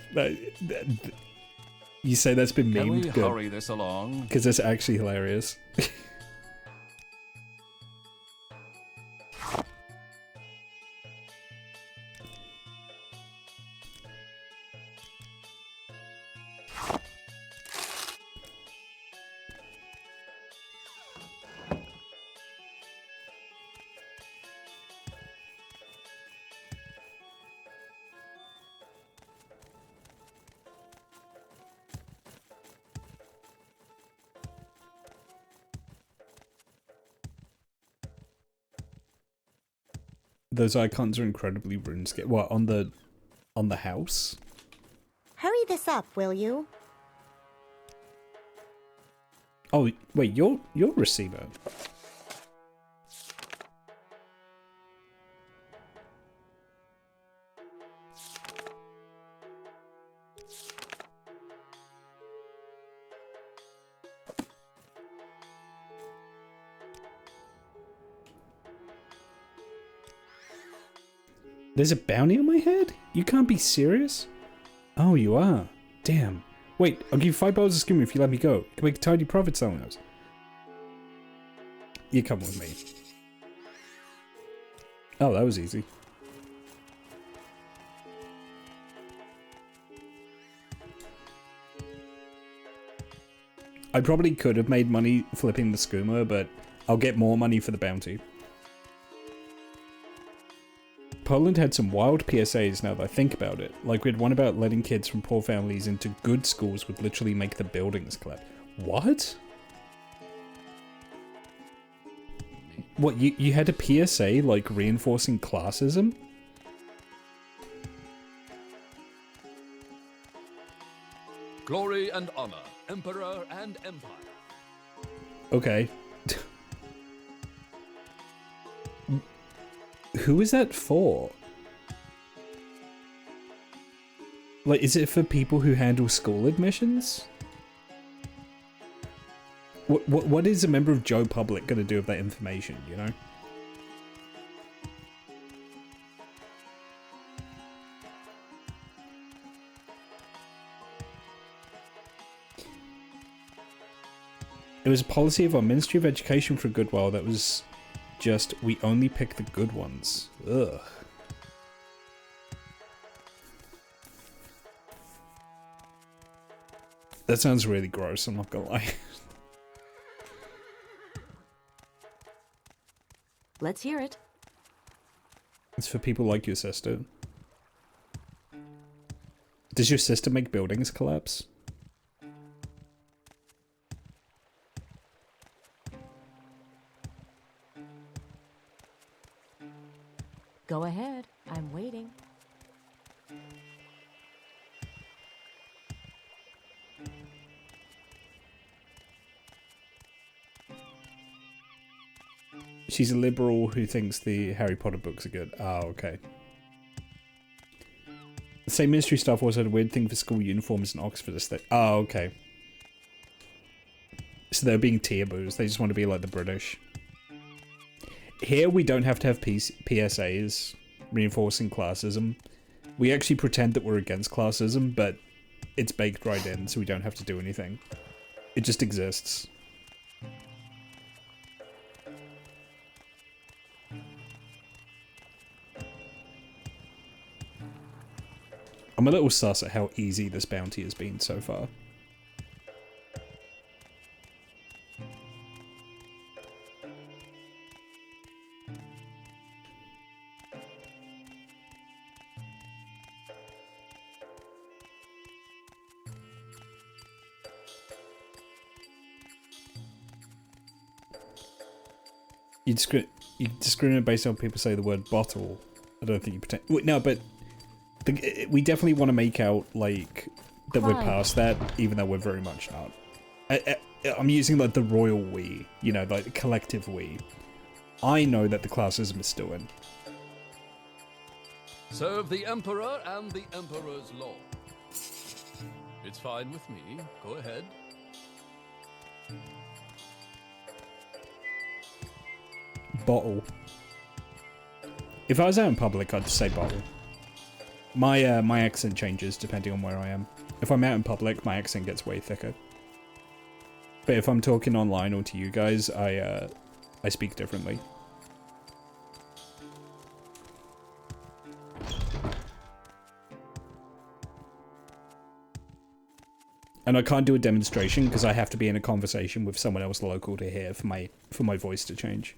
You say that's been memed? Can we hurry this along? Because that's actually hilarious. Those icons are incredibly RuneScape. What, on the house? Hurry this up, will you? Oh, wait, you're receiver. There's a bounty on my head? You can't be serious? Oh, you are. Damn. Wait, I'll give you $5 a skimmer if you let me go. You can make a tidy profit selling those. You come with me. Oh, that was easy. I probably could have made money flipping the skimmer, but I'll get more money for the bounty. Poland had some wild PSAs now that I think about it. Like, we had one about letting kids from poor families into good schools would literally make the buildings collapse. What? What, you had a PSA, like, reinforcing classism? Glory and honor, emperor and empire. Okay. Who is that for? Like, is it for people who handle school admissions? What is a member of Joe Public going to do with that information, you know? It was a policy of our Ministry of Education for a good while that was just, we only pick the good ones. Ugh. That sounds really gross, I'm not gonna lie. Let's hear it. It's for people like your sister. Does your sister make buildings collapse? Go ahead. I'm waiting. She's a liberal who thinks the Harry Potter books are good. Oh, okay. The same ministry staff also had a weird thing for school uniforms in Oxford estate. Oh, okay. So they're being tier-boos. They just want to be like the British. Here we don't have to have PSAs reinforcing classism. We actually pretend that we're against classism, but it's baked right in, so we don't have to do anything. It just exists. I'm a little sus at how easy this bounty has been so far. You discriminate based on what people say the word bottle. I don't think you pretend. No, but we definitely want to make out like that we're past that, even though we're very much not. I'm using like the royal we, you know, like the collective we. I know that the classism is still in. Serve the emperor and the emperor's law. It's fine with me. Go ahead. Bottle. If I was out in public, I'd just say bottle. My accent changes depending on where I am. If I'm out in public, my accent gets way thicker. But if I'm talking online or to you guys, I speak differently. And I can't do a demonstration because I have to be in a conversation with someone else local to hear for my voice to change.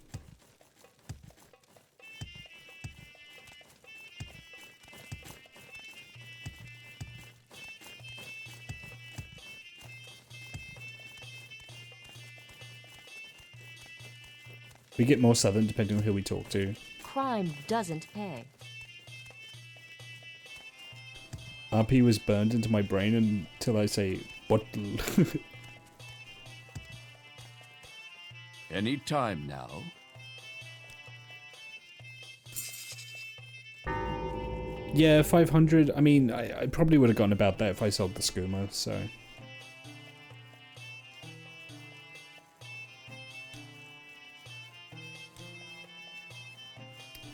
We get more southern depending on who we talk to. Crime doesn't pay. RP was burned into my brain until I say bottle. Any time now. Yeah, 500. I mean, I probably would have gone about that if I sold the skooma, so.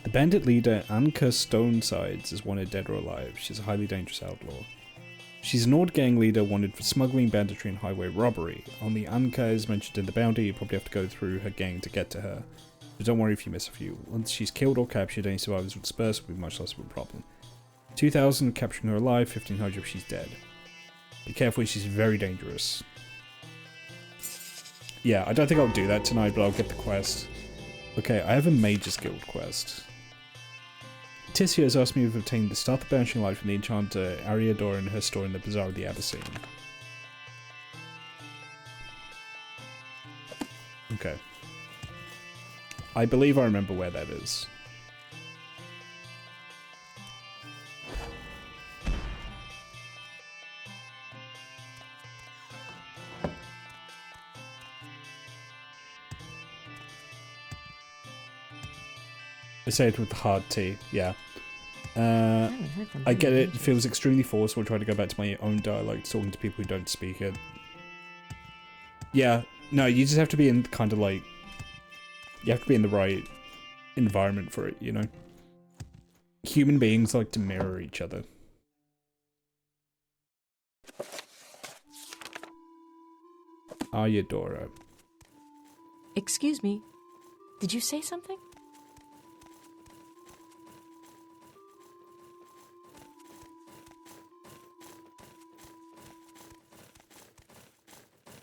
The bandit leader, Anka Stonesides, is wanted dead or alive. She's a highly dangerous outlaw. She's an odd gang leader wanted for smuggling, banditry, and highway robbery. Only Anka is mentioned in the bounty. You probably have to go through her gang to get to her. But don't worry if you miss a few. Once she's killed or captured, any survivors will disperse will be much less of a problem. 2,000 capturing her alive, 1,500 if she's dead. Be careful, she's very dangerous. Yeah, I don't think I'll do that tonight, but I'll get the quest. Okay, I have a Mage's Guild quest. Tissia has asked me if I've obtained the Start the Banishing Light from the enchanter Ariador in her store in the Bazaar of the Abyssine. Okay. I believe I remember where that is. I say it with the hard T, yeah. I get it, it feels extremely forceful trying to go back to my own dialect, talking to people who don't speak it. Yeah, no, you just have to be in kind of like... You have to be in the right environment for it, you know? Human beings like to mirror each other. Ayadora. Excuse me. Did you say something?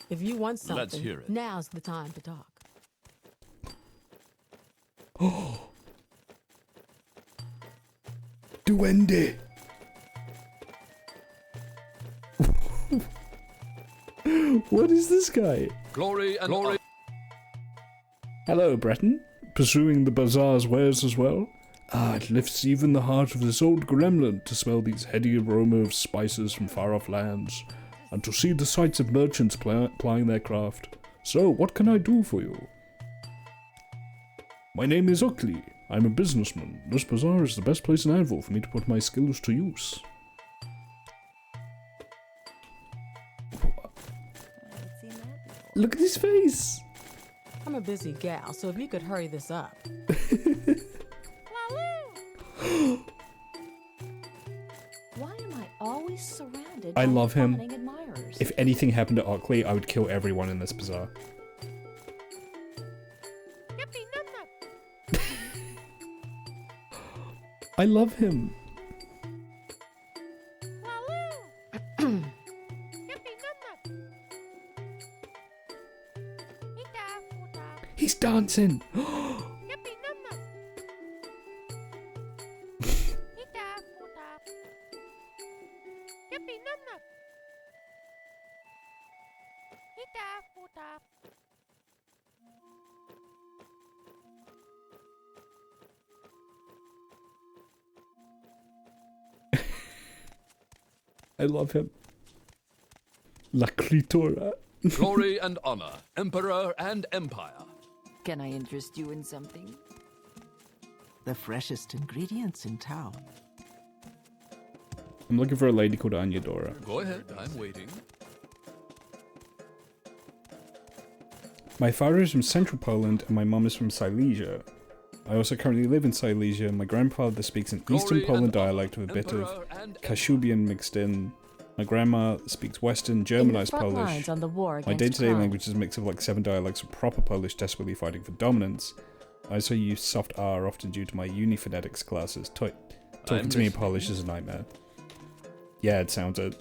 If you want something, Let's hear it. Now's the time to talk. Oh! Duende! What is this guy? Glory and glory. Hello, Breton. Pursuing the bazaar's wares as well? Ah, it lifts even the heart of this old gremlin to smell these heady aroma of spices from far-off lands, and to see the sights of merchants plying their craft. So, what can I do for you? My name is Oakley. I'm a businessman. This bazaar is the best place in Anvil for me to put my skills to use. Look at his face! I'm a busy gal, so if you could hurry this up. Why am I always surrounded I by love him. fawning admirers? If anything happened to Oakley, I would kill everyone in this bazaar. I love him. He's dancing. I love him. La Critora. Glory and honor, emperor and empire. Can I interest you in something? The freshest ingredients in town. I'm looking for a lady called Anyadora. Go ahead, I'm waiting. My father is from Central Poland and my mum is from Silesia. I also currently live in Silesia. My grandfather speaks an Eastern Poland dialect with a bit of Kashubian mixed in. My grandma speaks Western, Germanized Polish. On the war My day-to-day language is a mix of like 7 dialects of proper Polish desperately fighting for dominance. I also use soft R often due to my uni phonetics classes. Talking to me in Polish is a nightmare. Yeah, it sounds it.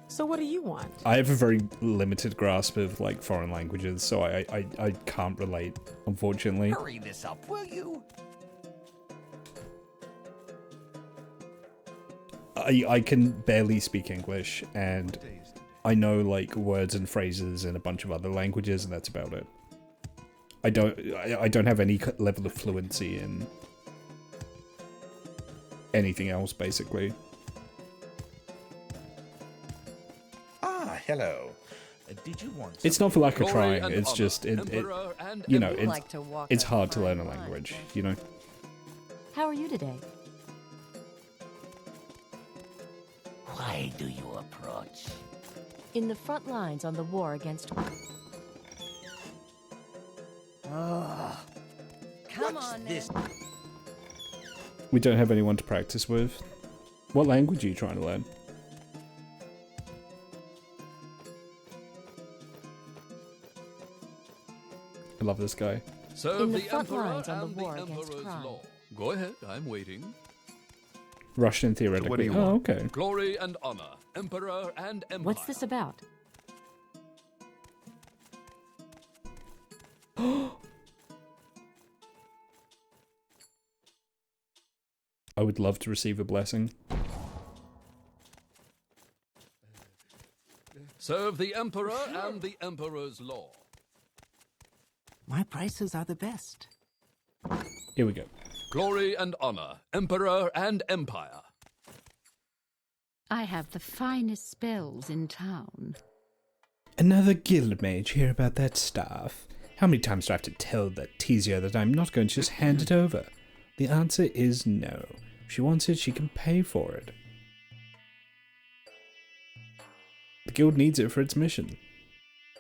So what do you want? I have a very limited grasp of like foreign languages, so I can't relate, unfortunately. Hurry this up, will you? I can barely speak English, and I know like words and phrases in a bunch of other languages, and that's about it. I don't have any level of fluency in anything else, basically. Ah, hello. Did you want? It's not for lack of Glory trying. and It's honor, just emperor and you know, emperor. it's hard to learn a language, you know. How are you today? Why do you approach? In the front lines on the war against... Oh, Come on now. We don't have anyone to practice with. What language are you trying to learn? I love this guy. Serve In the the front emperor lines on the and war the against emperor's crime. law. Go ahead, I'm waiting. Russian theoretically. what do you Oh, want? okay. Glory and honor, emperor and empire. What's this about? I would love to receive a blessing. Serve the Emperor and the Emperor's law. My prices are the best. Here we go. Glory and honor, Emperor and Empire. I have the finest spells in town. Another guild mage hear about that staff. How many times do I have to tell that Tizia that I'm not going to just hand it over? The answer is no. If she wants it, she can pay for it. The guild needs it for its mission.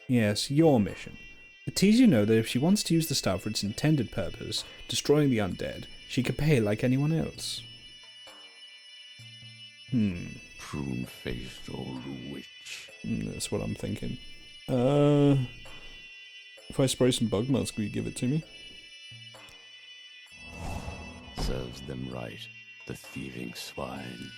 Yes, your mission. Let Tizia know that if she wants to use the staff for its intended purpose, destroying the undead, she can pay like anyone else. Prune-faced old witch. That's what I'm thinking. If I spray some bug musk, will you give it to me? Serves them right, the thieving swine.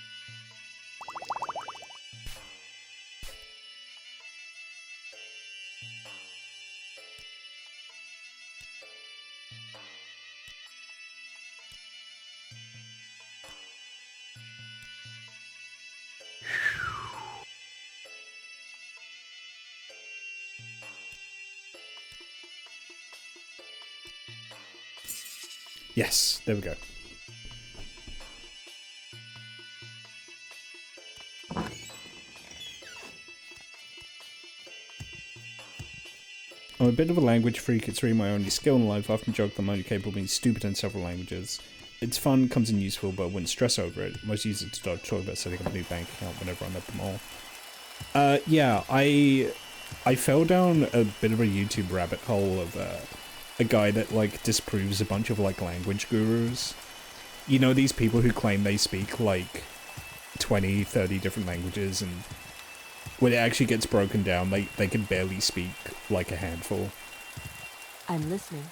Yes, there we go. I'm a bit of a language freak, it's really my only skill in life. I often joke that I'm only capable of being stupid in several languages. It's fun, comes in useful, but I wouldn't stress over it. Most use it to talk about setting up a new bank account whenever I'm at the mall. Yeah, I fell down a bit of a YouTube rabbit hole of a guy that like disproves a bunch of like language gurus. You know, these people who claim they speak like 20, 30 different languages, and when it actually gets broken down, they can barely speak like a handful. I'm listening.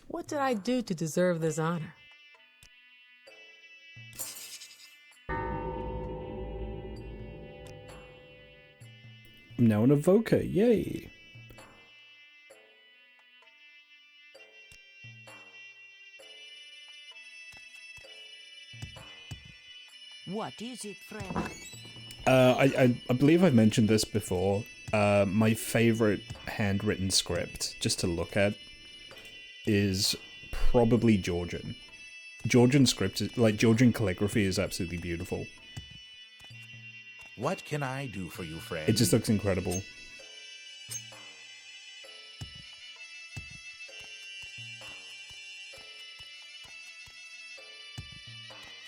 What did I do to deserve this honor? I'm now an evoker, yay! What is it, friend? I believe I've mentioned this before. My favorite handwritten script, just to look at, is probably Georgian. Georgian script, like Georgian calligraphy, is absolutely beautiful. What can I do for you, friend? It just looks incredible.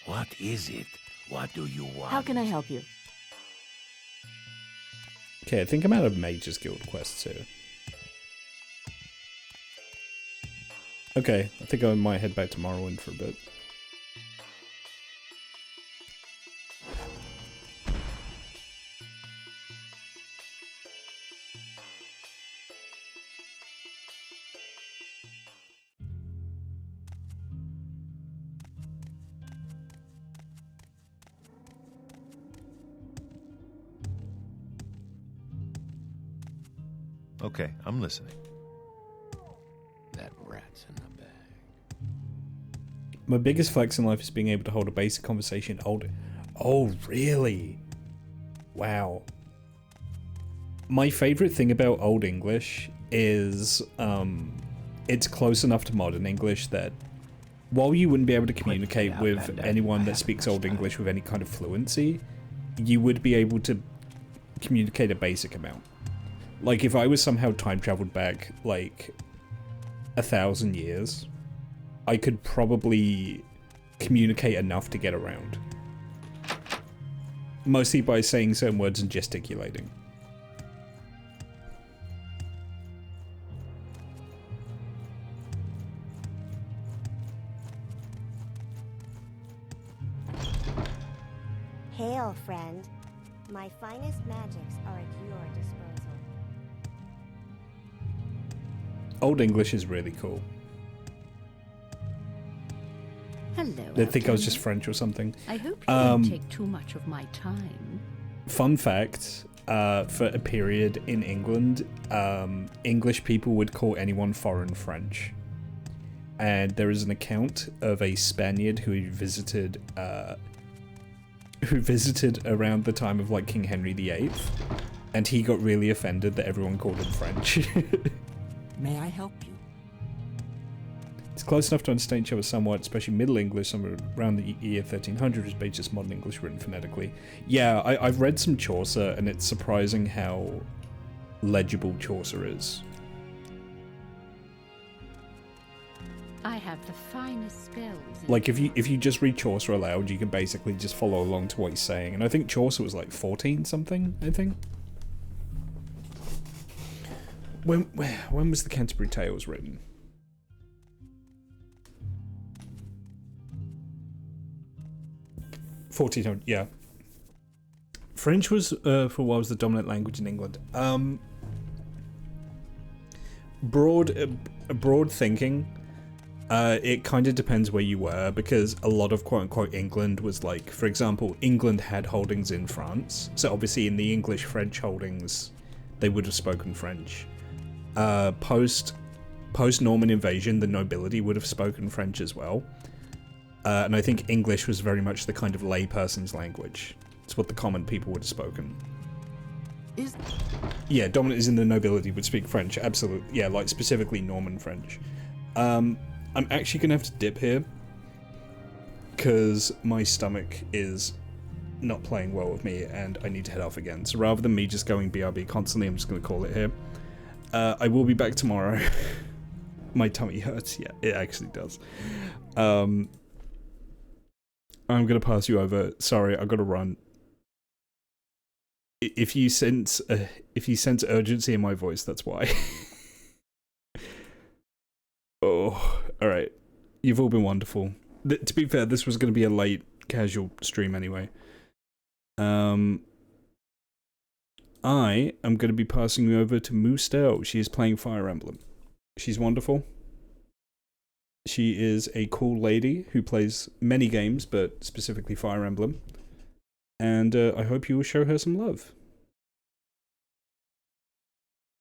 What is it? What do you want? How can I help you? Okay, I think I'm out of Mage's Guild quests here. Okay, I think I might head back to Morrowind for a bit. Okay, I'm listening. That rat's in the bag. My biggest flex in life is being able to hold a basic conversation. Oh, really? Wow. My favorite thing about Old English is it's close enough to modern English that while you wouldn't be able to communicate with anyone that speaks Old English with any kind of fluency, you would be able to communicate a basic amount. Like, if I was somehow time traveled back, like, 1,000 years, I could probably communicate enough to get around. Mostly by saying certain words and gesticulating. Hail, friend. My finest magics are at your disposal. Old English is really cool. Hello, They'd think I was Elton. just French or something. I hope you won't take too much of my time. Fun fact, for a period in England, English people would call anyone foreign French. And there is an account of a Spaniard who visited around the time of like King Henry VIII, and he got really offended that everyone called him French. May I help you? It's close enough to understand each other somewhat, especially Middle English, somewhere around the year 1300, is based just modern English written phonetically. Yeah, I've read some Chaucer, and it's surprising how legible Chaucer is. I have the finest spells. Like, if you just read Chaucer aloud, you can basically just follow along to what he's saying. And I think Chaucer was like 14 something, I think. When was the Canterbury Tales written? Yeah. French was, for a while, was the dominant language in England. Broad thinking. It kind of depends where you were, because a lot of quote-unquote England was like, for example, England had holdings in France, so obviously in the English-French holdings, they would have spoken French. Post-Norman invasion, the nobility would have spoken French as well. And I think English was very much the kind of layperson's language. It's what the common people would have spoken. Yeah, dominant is in the nobility would speak French, absolutely. Yeah, like specifically Norman French. I'm actually going to have to dip here, because my stomach is not playing well with me, and I need to head off again. So rather than me just going BRB constantly, I'm just going to call it here. I will be back tomorrow. My tummy hurts. Yeah, it actually does. I'm going to pass you over. Sorry, I've got to run. If you sense urgency in my voice, that's why. Oh, alright. You've all been wonderful. To be fair, this was going to be a late, casual stream anyway. I am going to be passing you over to Moostel. She is playing Fire Emblem. She's wonderful. She is a cool lady who plays many games, but specifically Fire Emblem. And I hope you will show her some love.